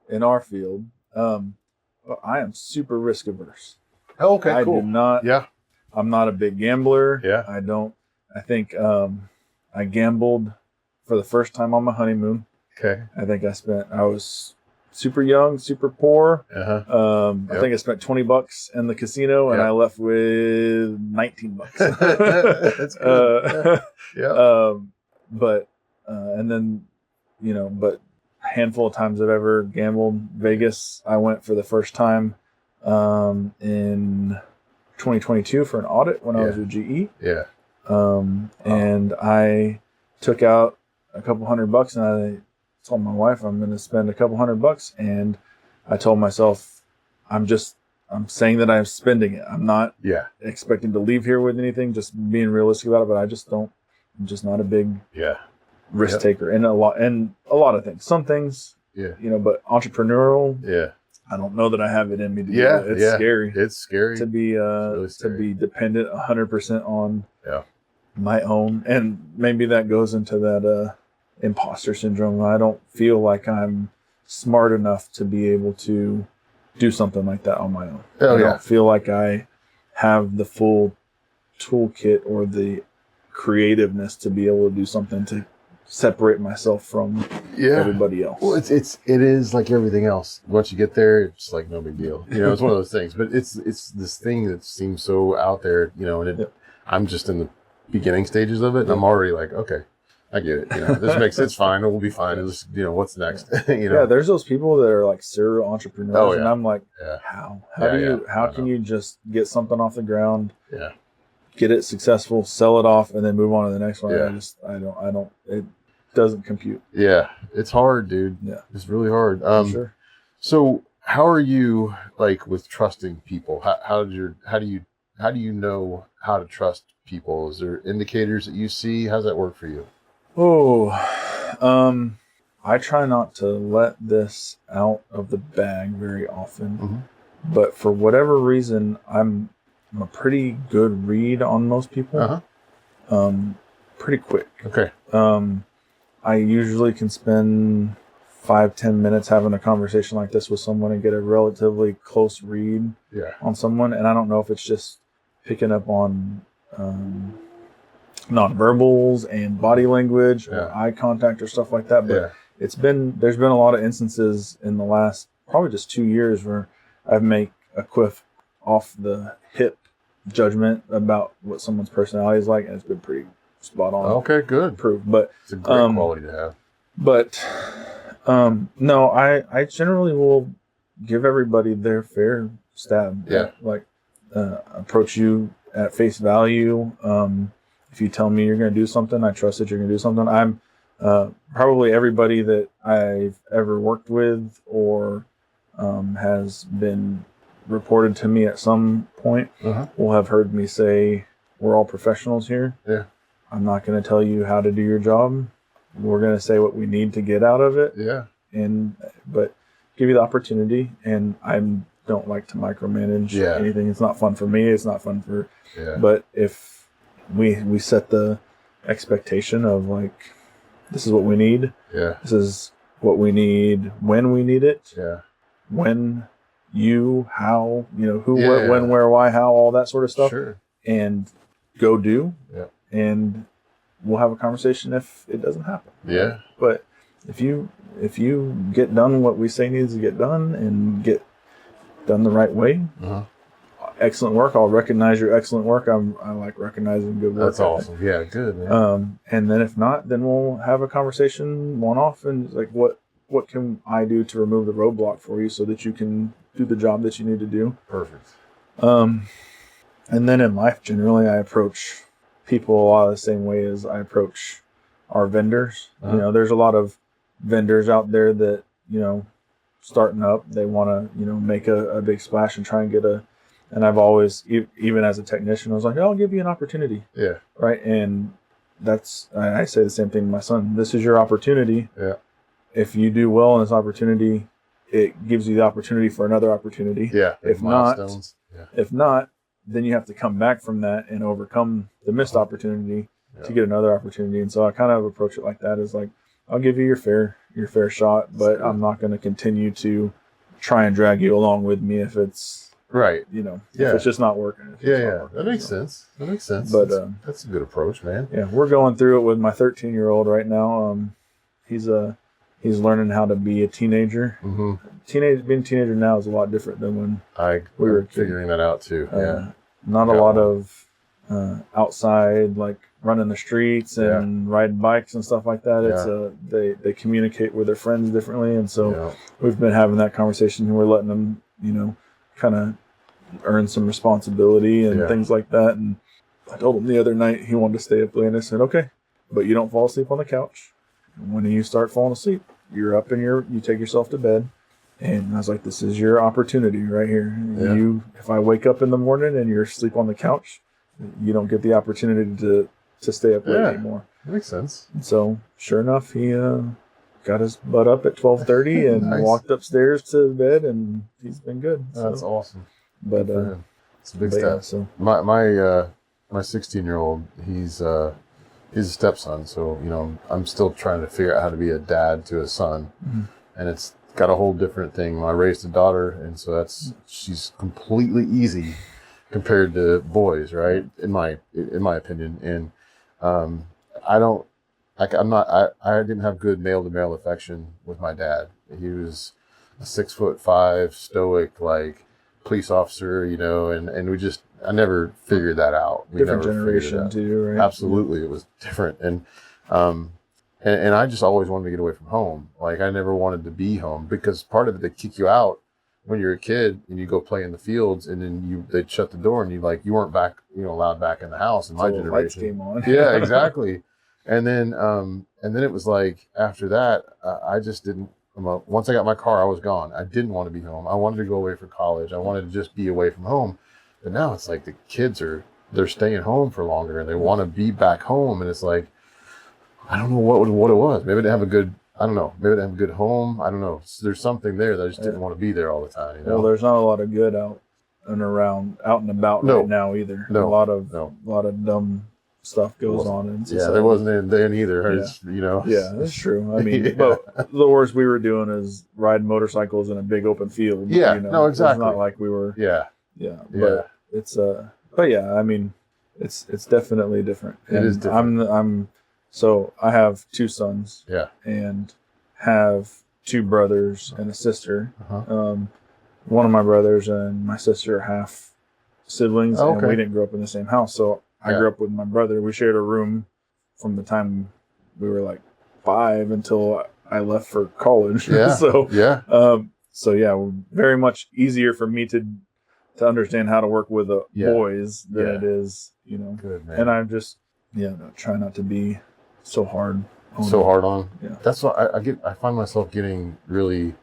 in our field. But I am super risk averse. Oh, okay, cool. I do not. Yeah. I'm not a big gambler. Yeah. I think I gambled for the first time on my honeymoon. Okay. I was super young, super poor. I think I spent $20 in the casino and I left with $19. That's good. But and then, but a handful of times I've ever gambled. Vegas, I went for the first time in 2022 for an audit when I was with GE. Yeah. And I took out a couple $100 and I told my wife I'm going to spend a couple $100, and I told myself I'm saying that I'm spending it. I'm not expecting to leave here with anything, just being realistic about it, but I'm just not a big risk taker in a lot of things. Some things, but entrepreneurial, I don't know that I have it in me to do that. It's scary. It's scary to be really scary. To be dependent 100% on my own, and maybe that goes into that imposter syndrome. I don't feel like I'm smart enough to be able to do something like that on my own. I don't feel like I have the full toolkit or the creativeness to be able to do something to separate myself from everybody else. Well, it is like everything else. Once you get there, it's like no big deal. It's one of those things. But it's this thing that seems so out there, and I'm just in the beginning stages of it, and I'm already like, okay, I get it. This makes it's fine. We'll be fine. It's just, what's next? Yeah, there's those people that are like serial entrepreneurs, and I'm like, how can you just get something off the ground? Yeah. Get it successful, sell it off, and then move on to the next one. I don't. It doesn't compute. Yeah, it's hard, dude. Yeah, it's really hard. Sure. So, how are you like with trusting people? How do you know how to trust people? Is there indicators that you see? How's that work for you? Oh, I try not to let this out of the bag very often, but for whatever reason, I'm a pretty good read on most people. Pretty quick. Okay. I usually can spend 5-10 minutes having a conversation like this with someone and get a relatively close read on someone. And I don't know if it's just picking up on nonverbals and body language or eye contact or stuff like that. But there's been a lot of instances in the last probably just 2 years where I've made a quick off the hip judgment about what someone's personality is like, and it's been pretty spot on. Okay, good. Proved, but it's a great quality to have. But no, I generally will give everybody their fair stab. Approach you at face value. If you tell me you're going to do something, I trust that you're going to do something. I'm probably everybody that I've ever worked with or has been reported to me at some point will have heard me say, we're all professionals here. Yeah. I'm not going to tell you how to do your job. We're going to say what we need to get out of it. Yeah. But give you the opportunity. And I don't like to micromanage anything. It's not fun for me. It's not fun for, but if we set the expectation of like, this is what we need. Yeah. This is what we need when we need it. Yeah. When you, how, who, Yeah. what, when, where, why, how, all that sort of stuff. Sure. And go do. Yeah. And we'll have a conversation if it doesn't happen. Yeah. But if you get done what we say needs to get done and get done the right way, excellent work. I'll recognize your excellent work. I like recognizing good work. That's awesome. Yeah, good, man. And then if not, then we'll have a conversation one-off and like, what can I do to remove the roadblock for you so that you can do the job that you need to do? Perfect. And then in life, generally, I approach people a lot of the same way as I approach our vendors. There's a lot of vendors out there that, starting up, they want to, make a big splash and try and get and I've always, even as a technician, I was like, I'll give you an opportunity. Yeah. Right. And I say the same thing to my son. This is your opportunity. Yeah. If you do well in this opportunity, it gives you the opportunity for another opportunity. Yeah. If not, then you have to come back from that and overcome the missed opportunity to get another opportunity. And so I kind of approach it like that, is like, I'll give you your fair shot, but I'm not going to continue to try and drag you along with me if it's right. If it's just not working. That makes sense. But that's a good approach, man. Yeah, we're going through it with my 13-year-old right now. He's learning how to be a teenager. Mm-hmm. Being a teenager now is a lot different than when we were figuring that out too. Not a lot of outside, like running the streets and riding bikes and stuff like that. It's they communicate with their friends differently, and so we've been having that conversation, and we're letting them, kind of earn some responsibility and things like that. And I told him the other night he wanted to stay up late, and I said, okay, but you don't fall asleep on the couch. When you start falling asleep, you're up and you take yourself to bed. And I was like, this is your opportunity right here. Yeah. If I wake up in the morning and you're asleep on the couch, you don't get the opportunity to stay up late anymore. That makes sense. And so sure enough, he got his butt up at 12:30 and walked upstairs to bed, and he's been good. So. That's awesome. But it's a big step. Yeah, so my 16-year-old, he's a stepson, so I'm still trying to figure out how to be a dad to a son, and it's got a whole different thing. I raised a daughter, and so she's completely easy compared to boys, right? In my opinion, and I didn't have good male to male affection with my dad. He was a 6'5" stoic, like police officer, and I never figured that out. Different generation too, right? Absolutely, it was different, and I just always wanted to get away from home. Like I never wanted to be home, because part of it, they kick you out when you're a kid and you go play in the fields, and then they'd shut the door and you weren't back, allowed back in the house in my generation. Lights came on. Yeah, exactly. And then it was like after that, I just didn't. Once I got my car, I was gone. I didn't want to be home. I wanted to go away for college. I wanted to just be away from home. But now it's like the kids they're staying home for longer, and they want to be back home. And it's like, I don't know what it was. Maybe they have a good. I don't know. Maybe they have a good home. I don't know. There's something there that I just didn't want to be there all the time. Well, there's not a lot of good out and about right now either. No. A lot of dumb stuff goes on in society. Yeah, there wasn't then either. Yeah, that's true. I mean, but the worst we were doing is riding motorcycles in a big open field. Yeah, no, exactly. It's not like we were. Yeah. But it's but yeah, I mean, it's definitely different. It is different. So I have two sons. Yeah. And have two brothers and a sister. Uh-huh. One of my brothers and my sister are half siblings, and we didn't grow up in the same house. So I grew up with my brother. We shared a room from the time we were like 5 until I left for college. Yeah. So very much easier for me to understand how to work with boys than it is, Good, man. And I'm just try not to be so hard on. Yeah. That's what I find myself getting really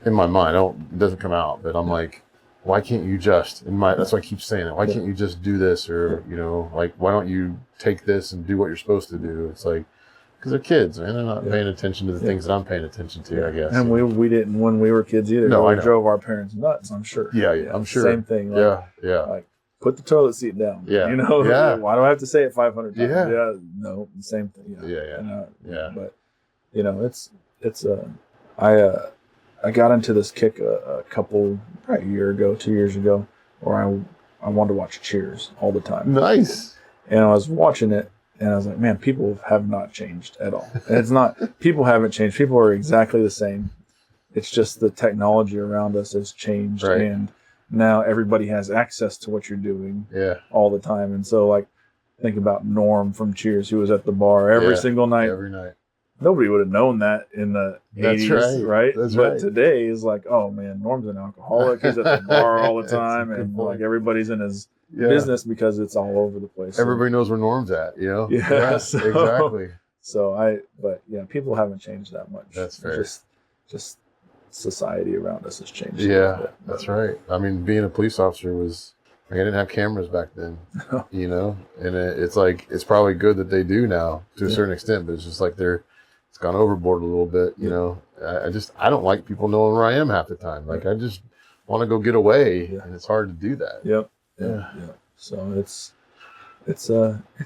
in my mind. It doesn't come out, but I'm like, why can't you just that's why I keep saying it. Why can't you just do this? Or, like, why don't you take this and do what you're supposed to do? It's like, because they're kids, man. They're not paying attention to the things that I'm paying attention to, I guess. And we didn't when we were kids either. No, we drove our parents nuts, I'm sure. Yeah, I'm sure. Same thing. Like, Like, put the toilet seat down. Yeah. Why do I have to say it 500 times? Yeah. No, same thing. Yeah. But it's I got into this kick probably a year ago, 2 years ago, where I wanted to watch Cheers all the time. Nice. And I was watching it, and I was like, man, people have not changed at all. And it's not, people haven't changed. People are exactly the same. It's just the technology around us has changed. Right. And now everybody has access to what you're doing all the time. And so, like, think about Norm from Cheers, who was at the bar every single night. Every night. Nobody would have known that in the 80s, right? That's but right. today is like, oh man, Norm's an alcoholic. He's at the bar all the time, and like everybody's in his business because it's all over the place. Everybody knows where Norm's at, you know? Yeah, so, exactly. So but yeah, people haven't changed that much. That's fair. Just society around us has changed. Yeah, that's right. I mean, being a police officer was, I didn't have cameras back then, you know? And it's like, it's probably good that they do now to a certain extent, but it's just like it's gone overboard a little bit, you know? I don't like people knowing where I am half the time. Like, I just want to go get away, and it's hard to do that. Yep. Yeah. So it's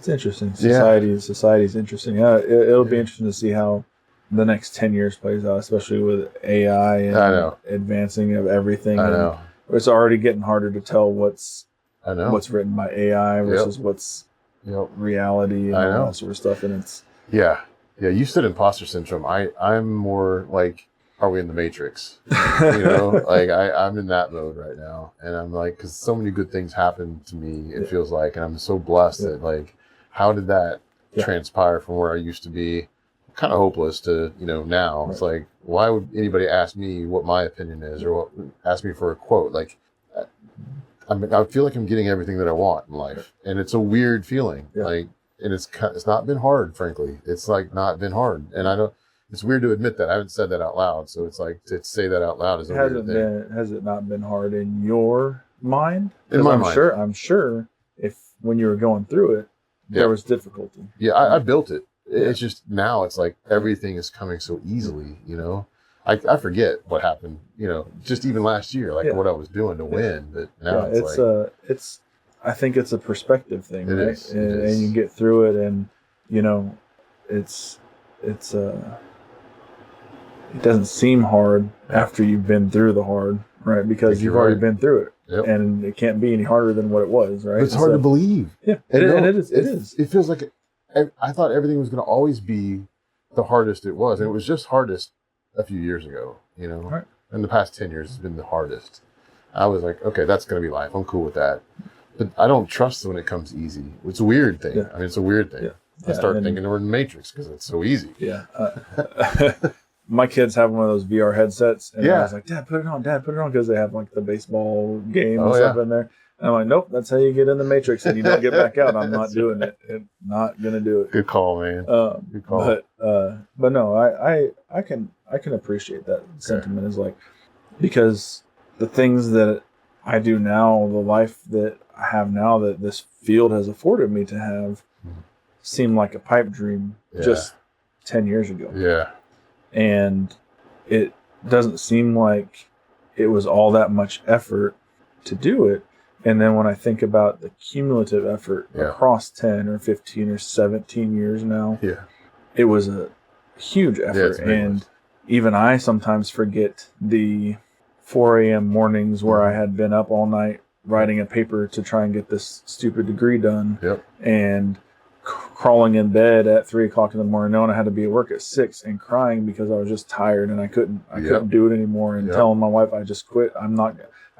interesting. Society's interesting. It'll be interesting to see how the next 10 years plays out, especially with AI and advancing of everything. I know. It's already getting harder to tell what's written by AI versus what's reality and all that sort of stuff. And it's yeah. You said imposter syndrome. I'm more like, are we in the Matrix? You know, like I'm in that mode right now, and I'm like, because so many good things happen to me. It feels like, and I'm so blessed that like, how did that transpire from where I used to be, kind of hopeless to now it's like, why would anybody ask me what my opinion is or ask me for a quote? Like, I feel like I'm getting everything that I want in life, and it's a weird feeling. Like, and it's not been hard, frankly. It's like not been hard, and I don't. It's weird to admit that. I haven't said that out loud, so it's like to say that out loud is a weird thing. Has it not been hard in your mind? In my mind, I'm sure if when you were going through it, there was difficulty. Yeah, I built it. It's just now it's like everything is coming so easily. I forget what happened. Just even last year, like what I was doing to win, but now I think it's a perspective thing, it right? is. And you get through it, and it doesn't seem hard after you've been through the hard, right? Because you've already been through it, and it can't be any harder than what it was, right? It's hard to believe. Yeah, it is. It feels like I thought everything was going to always be the hardest it was, and it was just hardest a few years ago. Right. In the past 10 years, it's been the hardest. I was like, okay, that's going to be life. I'm cool with that. But I don't trust when it comes easy. It's a weird thing. Yeah. I mean, it's a weird thing. Yeah. I start thinking we're in the Matrix because it's so easy. Yeah. My kids have one of those VR headsets, and I was like, Dad, put it on, because they have like the baseball game and stuff in there. And I'm like, nope, that's how you get in the Matrix, and you don't get back out. I'm not doing it. I'm not gonna do it. Good call, man. Good call. But no, I can appreciate that sentiment is like, because the things that I do now, the life that I have now, that this field has afforded me to have, seemed like a pipe dream just 10 years ago. Yeah. And it doesn't seem like it was all that much effort to do it. And then when I think about the cumulative effort across 10 or 15 or 17 years now, it was a huge effort. And even I sometimes forget the 4 a.m. mornings where I had been up all night writing a paper to try and get this stupid degree done. And crawling in bed at 3 o'clock in the morning, knowing I had to be at work at 6, and crying because I was just tired and I couldn't do it anymore, and telling my wife I just quit.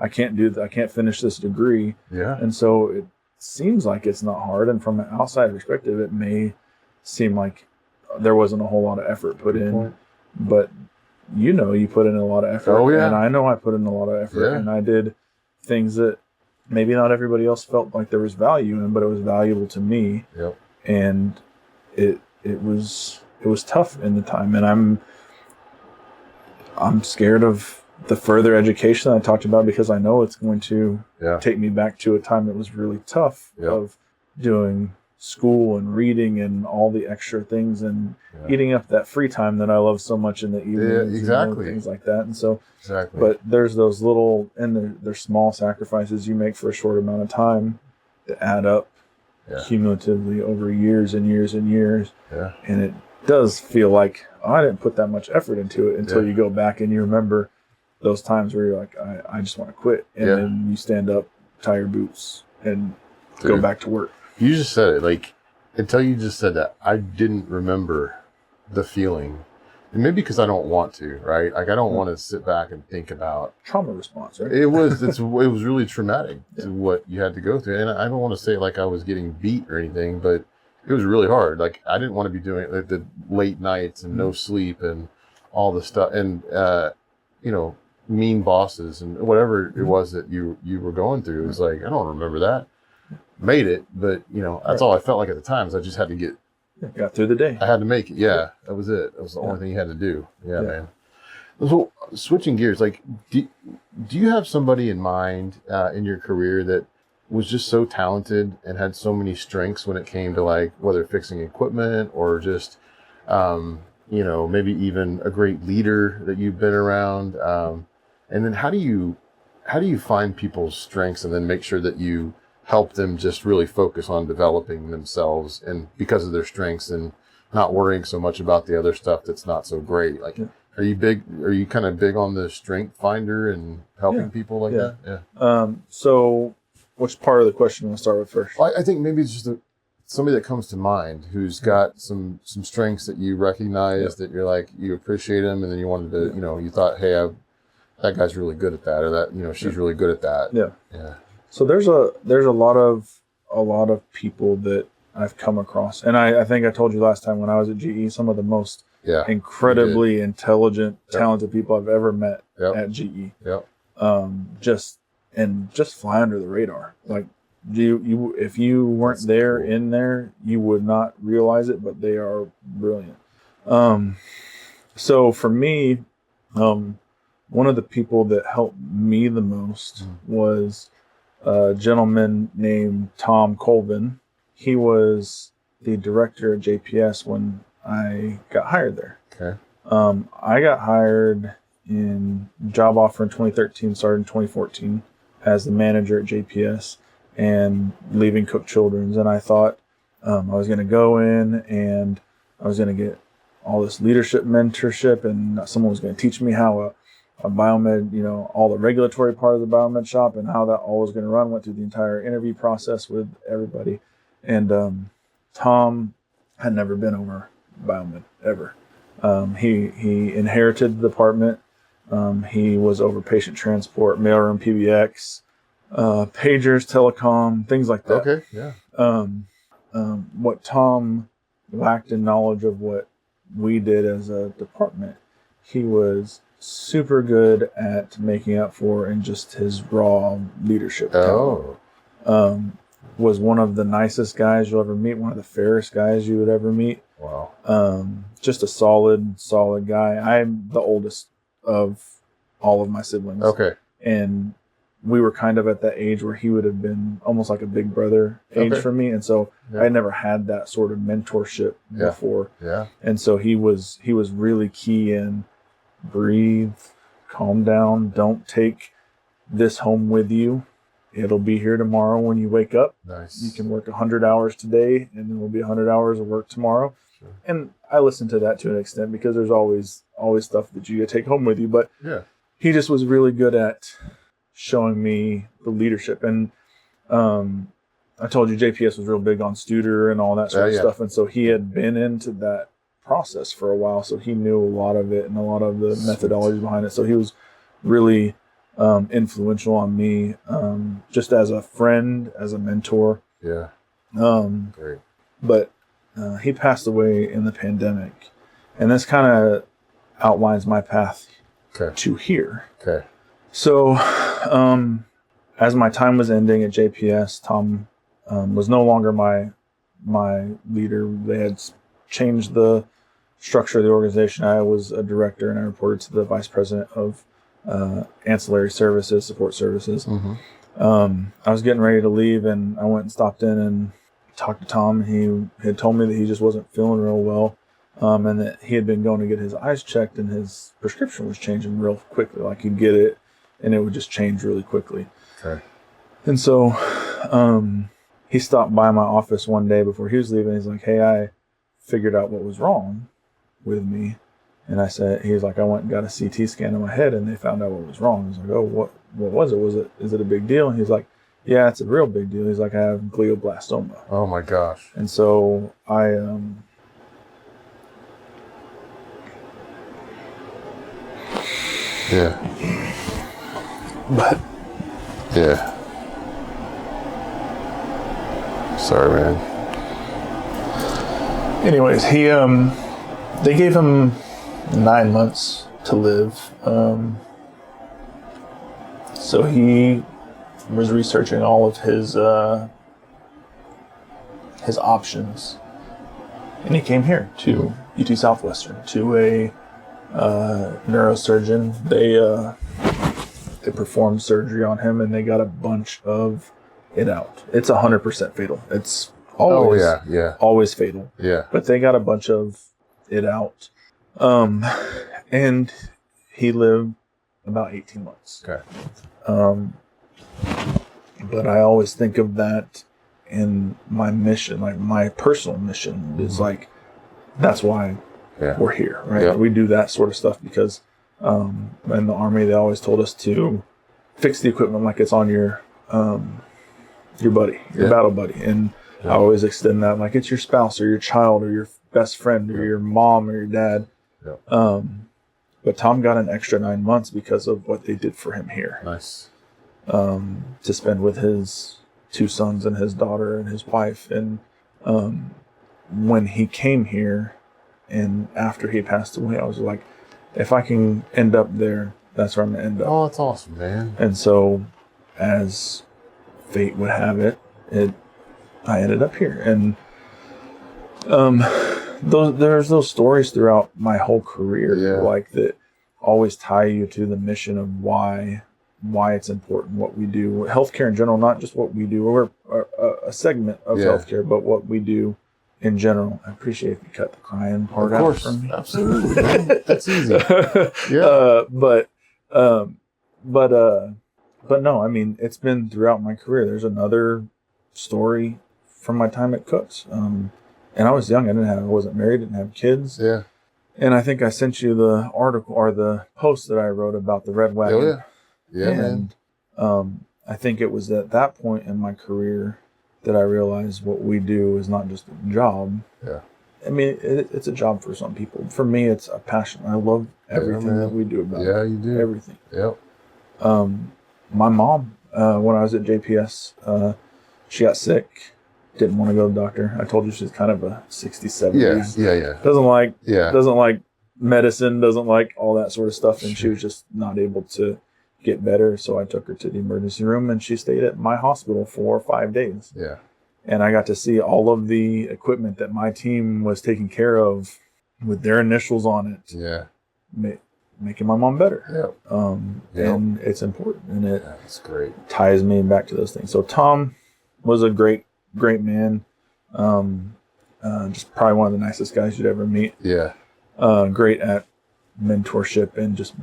I can't do that. I can't finish this degree. And so it seems like it's not hard. And from an outside perspective, it may seem like there wasn't a whole lot of effort put in, but you put in a lot of effort. And I know I put in a lot of effort, and I did things that maybe not everybody else felt like there was value in, but it was valuable to me. And it was tough in the time, and I'm scared of the further education I talked about, because I know it's going to take me back to a time that was really tough of doing school and reading and all the extra things, and eating up that free time that I love so much in the evenings, and things like that. And so, but there's those little, and there's small sacrifices you make for a short amount of time that add up cumulatively over years and years and years. And it does feel like, I didn't put that much effort into it until you go back and you remember those times where you're like, I just want to quit. And then you stand up, tie your boots, and go back to work. You just said it. Like, until you just said that, I didn't remember the feeling. And maybe because I don't want to, right? Like, I don't want to sit back and think about trauma response, right? It was really traumatic to what you had to go through. And I don't want to say like I was getting beat or anything, but it was really hard. Like, I didn't want to be doing like the late nights and no sleep and all the stuff and mean bosses and whatever it was that you were going through. It was like, I don't remember that. Made it, but that's all I felt like at the time. Is I just had to got through the day. I had to make it. Yeah, that was it. That was the only thing you had to do. Yeah, man. So switching gears, like, do you have somebody in mind in your career that was just so talented and had so many strengths when it came to like whether fixing equipment or just, maybe even a great leader that you've been around? And then how do you find people's strengths and then make sure that you help them just really focus on developing themselves and because of their strengths and not worrying so much about the other stuff that's not so great? Like, are you kind of big on the strength finder and helping people like that? Yeah. So which part of the question will I start with first? I think maybe it's just somebody that comes to mind who's got some strengths that you recognize that you're like, you appreciate them. And then you wanted to, you thought, hey, that guy's really good at that, or that, she's really good at that. Yeah. Yeah. So there's a lot of people that I've come across, and I think I told you last time when I was at GE, some of the most incredibly intelligent, talented people I've ever met at GE. Yep. Just fly under the radar. Like, if you weren't in there, you would not realize it, but they are brilliant. So for me, one of the people that helped me the most was a gentleman named Tom Colvin. He was the director at JPS when I got hired there. Okay. I got hired in job offer in 2013, started in 2014 as the manager at JPS and leaving Cook Children's. And I thought I was going to go in and I was going to get all this leadership mentorship and someone was going to teach me how a Biomed, all the regulatory part of the Biomed shop and how that all was going to run. Went through the entire interview process with everybody. And Tom had never been over Biomed ever. He inherited the department. He was over patient transport, mailroom PBX, pagers, telecom, things like that. Okay, yeah. What Tom lacked in knowledge of what we did as a department, he was super good at making up for in just his raw leadership talent. Was one of the nicest guys you'll ever meet, one of the fairest guys you would ever meet. Wow. Just a solid guy. I'm the oldest of all of my siblings. Okay. And we were kind of at that age where he would have been almost like a big brother age for me. And so I never had that sort of mentorship before. Yeah. And so he was really key in breathe, calm down, don't take this home with you. It'll be here tomorrow when you wake up. Nice. You can work 100 hours today and then will be 100 hours of work tomorrow. Sure. And I listen to that to an extent because there's always stuff that you take home with you. But he just was really good at showing me the leadership. And I told you JPS was real big on Studer and all that sort of stuff. And so he had been into that process for a while. So he knew a lot of it and a lot of the methodologies behind it. So he was really influential on me, just as a friend, as a mentor. Yeah. Great. But he passed away in the pandemic, and this kind of outlines my path to here. Okay. So, as my time was ending at JPS, Tom was no longer my leader. They had changed the structure of the organization. I was a director, and I reported to the vice president of ancillary services, support services. Mm-hmm. I was getting ready to leave, and I went and stopped in and talked to Tom. He had told me that he just wasn't feeling real well, and that he had been going to get his eyes checked, and his prescription was changing real quickly. Like, he'd get it, and it would just change really quickly. Okay. And so he stopped by my office one day before he was leaving. He's like, "Hey, I figured out what was wrong with me. And I said, he's like, I went and got a CT scan of my head, and they found out what was wrong. I was like, oh, what was it? Is it a big deal? And he's like, yeah, it's a real big deal. He's like, I have glioblastoma. Oh my gosh. And so I, yeah. but Yeah. Sorry, man. anyways, they gave him 9 months to live. So he was researching all of his options, and he came here to UT Southwestern to a neurosurgeon. They performed surgery on him, and they got a bunch of it out. It's 100% fatal. It's always always fatal. Yeah. But they got a bunch of it out, and he lived about 18 months. Okay. But I always think of that in my mission, like my personal mission is like, that's why we're here, right? Yeah. We do that sort of stuff because in the Army, they always told us to fix the equipment like it's on your buddy, your battle buddy. And I always extend that like it's your spouse or your child or your best friend or your mom or your dad. Yeah. But Tom got an extra 9 months because of what they did for him here. Nice. To spend with his 2 sons and his daughter and his wife. And when he came here and after he passed away, I was like, if I can end up there, that's where I'm going to end up. Oh, that's awesome, man. And so as fate would have it, I ended up here. And there's those stories throughout my whole career, like that always tie you to the mission of why it's important what we do. Healthcare in general, not just what we do. We're a segment of healthcare, but what we do in general. I appreciate if you cut the crying part out for me. Absolutely, man. That's easy. But no, I mean, it's been throughout my career. There's another story from my time at Cook's. And I was young. I wasn't married, didn't have kids. Yeah. And I think I sent you the article or the post that I wrote about the Red Wagon. Oh, yeah. Yeah, and, man. I think it was at that point in my career that I realized what we do is not just a job. Yeah. I mean, it's a job for some people. For me, it's a passion. I love everything that we do about it. Yeah, you do. Everything. Yep. My mom, when I was at JPS, she got sick. Didn't want to go to the doctor. I told you she's kind of a 60s, 70s. Yeah. Doesn't like medicine, doesn't like all that sort of stuff. And she was just not able to get better. So I took her to the emergency room and she stayed at my hospital for 5 days. Yeah. And I got to see all of the equipment that my team was taking care of with their initials on it. Yeah. Making my mom better. Yeah. And it's important. And that's great. Ties me back to those things. So Tom was a great man. Just probably one of the nicest guys you'd ever meet. Yeah. Great at mentorship and just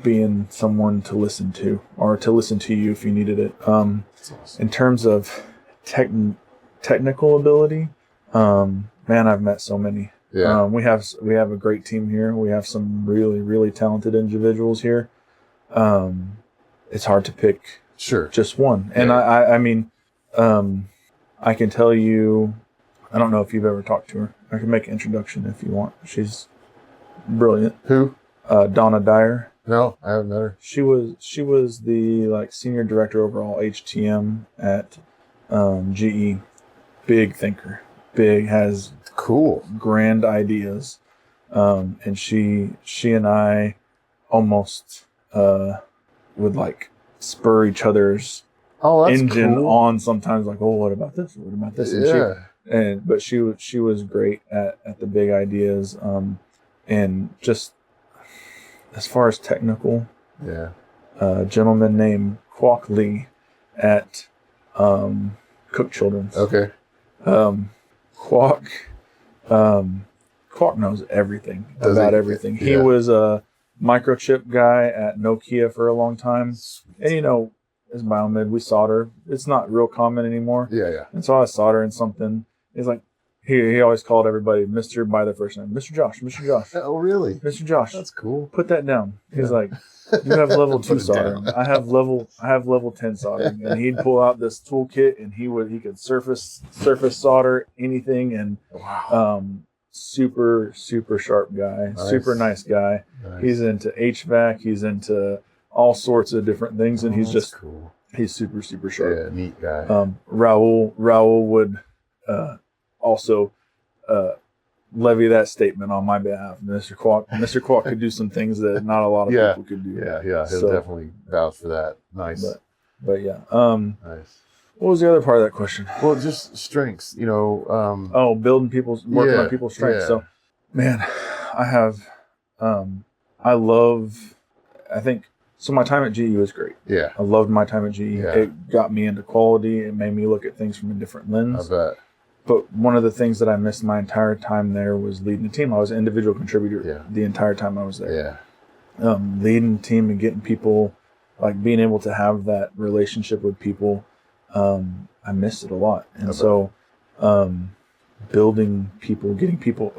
being someone to listen to or to listen to you if you needed it. That's awesome. In terms of technical ability, man, I've met so many. Yeah. We have a great team here. We have some really, really talented individuals here. It's hard to pick just one. And I mean, I can tell you, I don't know if you've ever talked to her. I can make an introduction if you want. She's brilliant. Who? Donna Dyer. No, I haven't met her. She was the senior director overall HTM at GE. Big thinker. Big, has cool grand ideas. And she and I almost would like spur each other's engine on sometimes, like, oh, what about this? What about this? And but she was great at the big ideas, and just as far as technical, a gentleman named Kwok Lee at Cook Children's. Okay. Kwok knows everything about everything. He was a microchip guy at Nokia for a long time, and as Biomed, we solder. It's not real common anymore. Yeah. And so I solder in something. He's like, he always called everybody Mr. by their first name. Mr. Josh, Mr. Josh, Oh, really? Mr. Josh. That's cool. Put that down. He's like, you have level 2 Put it soldering. down. I have level 10 soldering. And he'd pull out this toolkit and he could surface solder anything, and Wow. super sharp guy, Nice. super nice guy. Nice. He's into HVAC, he's into all sorts of different things, and he's that's just cool. he's super sharp. Yeah, neat guy. Raul would also levy that statement on my behalf. Mr. Kwok could do some things that not a lot of Yeah. people could do. Yeah, he'll So- definitely vouch for that. Nice. But yeah. Nice. What was the other part of that question? Well, just strengths, working On people's strengths. yeah. So, man, I have, I think, so my time at GE was great. Yeah, I loved my time at GE. Yeah. It got me into quality. It made me look at things from a different I lens. bet. But one of the things that I missed my entire time there was leading a team. I was an individual contributor the entire time I was there. Yeah. Leading a team and getting people, like being able to have that relationship with people, I missed it a lot. And so building people, getting people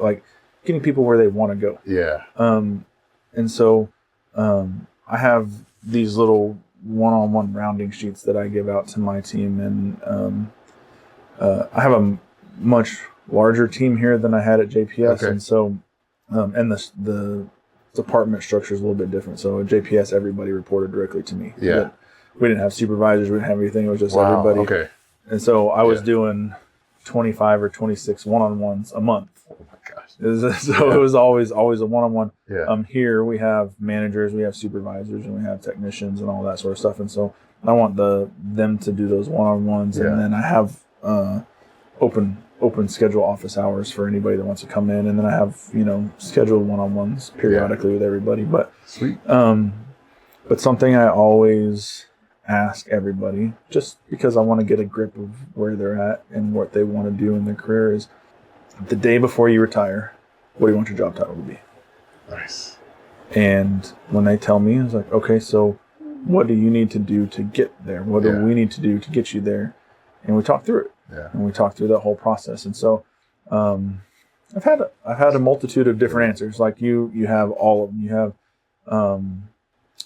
where they want to go. Yeah. And so I have these little one-on-one rounding sheets that I give out to my team, and I have a much larger team here than I had at JPS, Okay. and so and the department structure is a little bit different. So at JPS, everybody reported directly to me. Yeah. But we didn't have supervisors, we didn't have anything. It was just Wow. everybody. Okay. And so I was doing 25 or 26 one-on-ones a month. Oh my gosh. It was always a one-on-one. Yeah. Here we have managers, we have supervisors, and we have technicians and all that sort of stuff. And so I want them to do those one-on-ones, Yeah. and then I have open schedule office hours for anybody that wants to come in, and then I have scheduled one-on-ones periodically with everybody. But Sweet. but something I always ask everybody, just because I want to get a grip of where they're at and what they want to do in their career, is the day before you retire, what do you want your job title to be? Nice. And when they tell me, it's like, okay, so what do you need to do to get there? What do we need to do to get you there? And we talk through it. Yeah. And we talk through that whole process. And so I've had a multitude of different answers. Like you have all of them. You have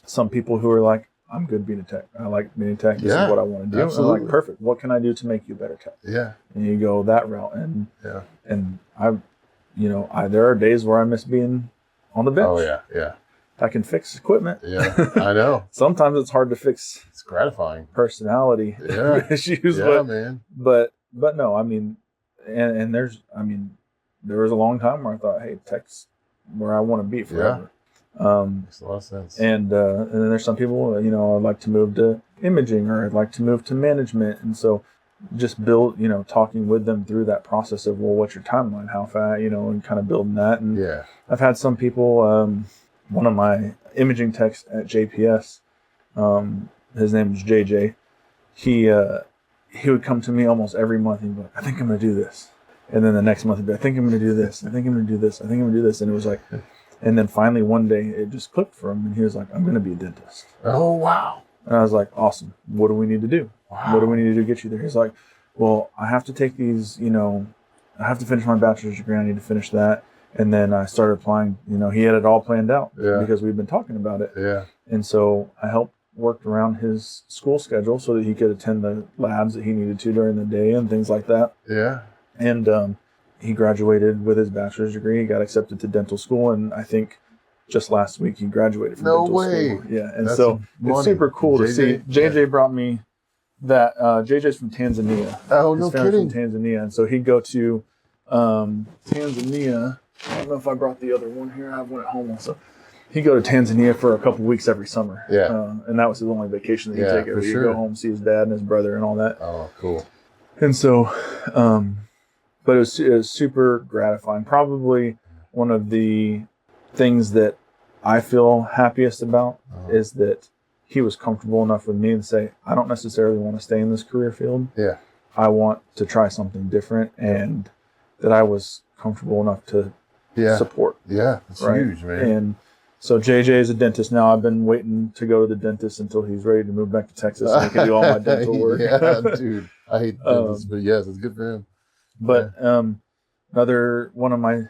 some people who are like, I'm good being a tech. I like being a tech. This is what I want to do. Absolutely. And I'm like, perfect. What can I do to make you a better tech? Yeah. And you go that route. And Yeah. and there are days where I miss being on the bench. Oh yeah. Yeah. I can fix equipment. Yeah. I know. Sometimes it's hard to fix It's gratifying. personality Yeah. issues, Yeah, man. but no, I mean, and there was a long time where I thought, hey, tech's where I want to be forever. Makes a lot of sense. And then there's some people, I'd like to move to imaging, or I'd like to move to management, and so just build, talking with them through that process of, well, what's your timeline, how fast, and kind of building that. And Yeah. I've had some people. One of my imaging techs at JPS, his name is JJ. He would come to me almost every month and be like, I think I'm going to do this. And then the next month he'd be, I think I'm going to do this. I think I'm going to do this. I think I'm going to do this. And it was like, and then finally one day it just clicked for him, and he was like, I'm going to be a dentist. Oh wow. And I was like, awesome. What do we need to do? Wow. What do we need to do to get you there? He's like, well, I have to take these, I have to finish my bachelor's degree. I need to finish that. And then I started applying, he had it all planned out because we'd been talking about it. Yeah. And so I helped work around his school schedule so that he could attend the labs that he needed to during the day and things like that. Yeah. And he graduated with his bachelor's degree. He got accepted to dental school. And I think just last week he graduated from dental school. Yeah. And That's so money. it's super cool to see. JJ? JJ brought me that. JJ's from Tanzania. Oh, His no family's kidding. from Tanzania. And so he'd go to Tanzania. I don't know if I brought the other one here. I have one at home also. He'd go to Tanzania for a couple weeks every summer. Yeah. And that was his only vacation that he'd take for every year. sure. Go home, see his dad and his brother and all that. Oh, cool. And so, but it was super gratifying. Probably one of the things that I feel happiest about is that he was comfortable enough with me to say, I don't necessarily want to stay in this career field. Yeah. I want to try something different, and that I was comfortable enough to support. Yeah. It's Right? huge, man. And so JJ is a dentist now. I've been waiting to go to the dentist until he's ready to move back to Texas and he can do all my dental work. Yeah, dude. I hate dentists, but yes, it's good for him. But another one of my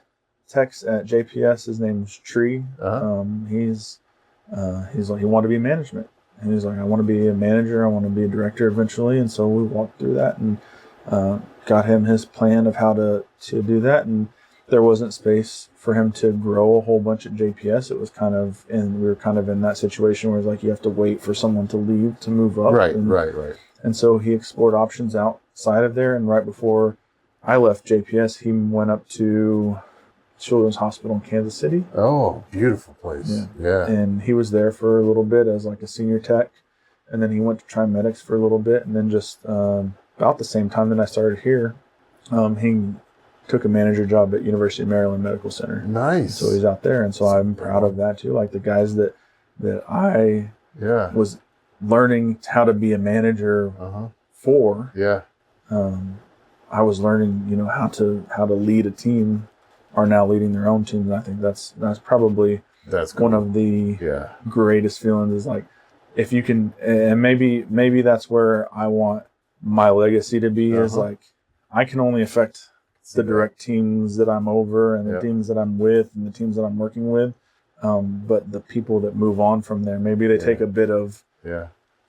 techs at JPS, his name's Tree. He's like, he wanted to be management. And he's like, I want to be a manager. I want to be a director eventually. And so we walked through that and got him his plan of how to do that. And there wasn't space for him to grow a whole bunch at JPS. It was we were kind of in that situation where it's like you have to wait for someone to leave to move up. Right. And so he explored options outside of there. And right before I left JPS, he went up to Children's Hospital in Kansas City. Oh, beautiful place. Yeah. And he was there for a little bit as like a senior tech. And then he went to TriMedics for a little bit. And then just about the same time that I started here, he took a manager job at University of Maryland Medical Center. Nice. So he's out there. And so I'm proud of that too. Like the guys that I was learning how to be a manager for. Yeah. I was learning, how to lead a team, are now leading their own teams. And I think that's probably one of the greatest feelings is like, if you can, and maybe that's where I want my legacy to be is like, I can only affect the direct teams that I'm over and the teams that I'm with and the teams that I'm working with. But the people that move on from there, maybe they take a bit of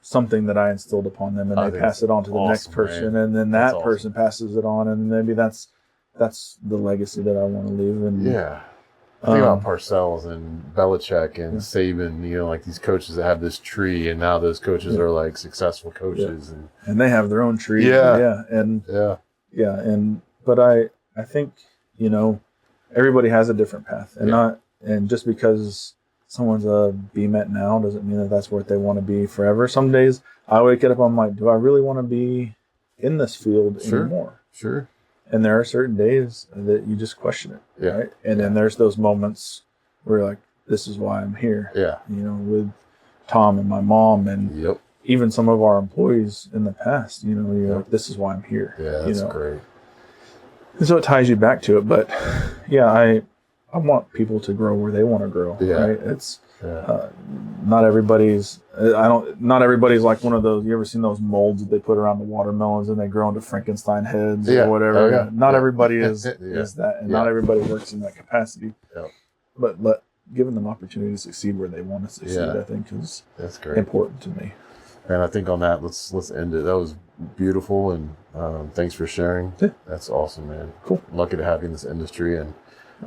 something that I instilled upon them and they pass it on to the next person, and then that person passes it on, and maybe that's the legacy that I want to leave. And think about Parcells and Belichick and Saban, like these coaches that have this tree, and now those coaches are like successful coaches, and they have their own tree. But I think everybody has a different path, and just because someone's a BMet now doesn't mean that that's where they want to be forever. Some days I wake up, I'm like, do I really want to be in this field anymore? Sure. And there are certain days that you just question it, right? And then there's those moments where you're like, this is why I'm here. With Tom and my mom and even some of our employees in the past, you're like, this is why I'm here. Yeah, that's great. And so it ties you back to it. But I want people to grow where they want to grow. Right? It's not everybody's. Not everybody's like one of those. You ever seen those molds that they put around the watermelons and they grow into Frankenstein heads or whatever? Not everybody is that, and not everybody works in that capacity. But giving them opportunity to succeed where they want to succeed, I think, is important to me. And I think on that, let's end it. That was beautiful, and thanks for sharing. That's awesome, man. Cool. Lucky to have you in this industry, and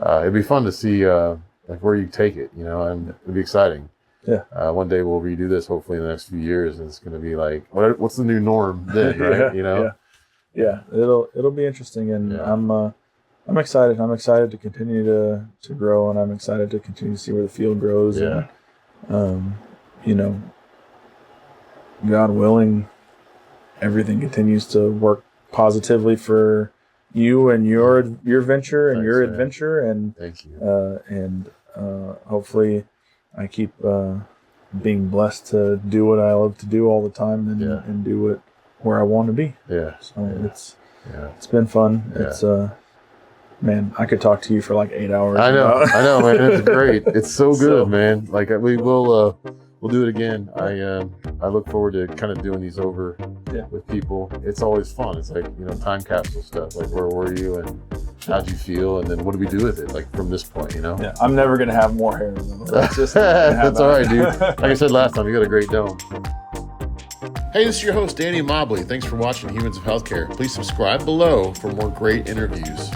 it'd be fun to see like where you take it, and it'd be exciting. One day we'll redo this, hopefully in the next few years, and it's going to be like, what's the new norm then, right? It'll be interesting, and I'm excited. I'm excited to continue to grow, and I'm excited to continue to see where the field grows. And, God willing, everything continues to work positively for you and your venture and your adventure, and thank you. And hopefully I keep being blessed to do what I love to do all the time, and do it where I want to be. It's been fun. It's man, I could talk to you for like 8 hours. I know, man. It's great. It's so good, man. Like we will. We'll do it again. I look forward to kind of doing these over with people. It's always fun. It's like, time capsule stuff. Like, where were you and how'd you feel? And then what do we do with it? Like from this point, Yeah, I'm never going to have more hair. That's just that's all right, dude. Like I said last time, you got a great dome. Hey, this is your host, Danny Mobley. Thanks for watching Humans of Healthcare. Please subscribe below for more great interviews.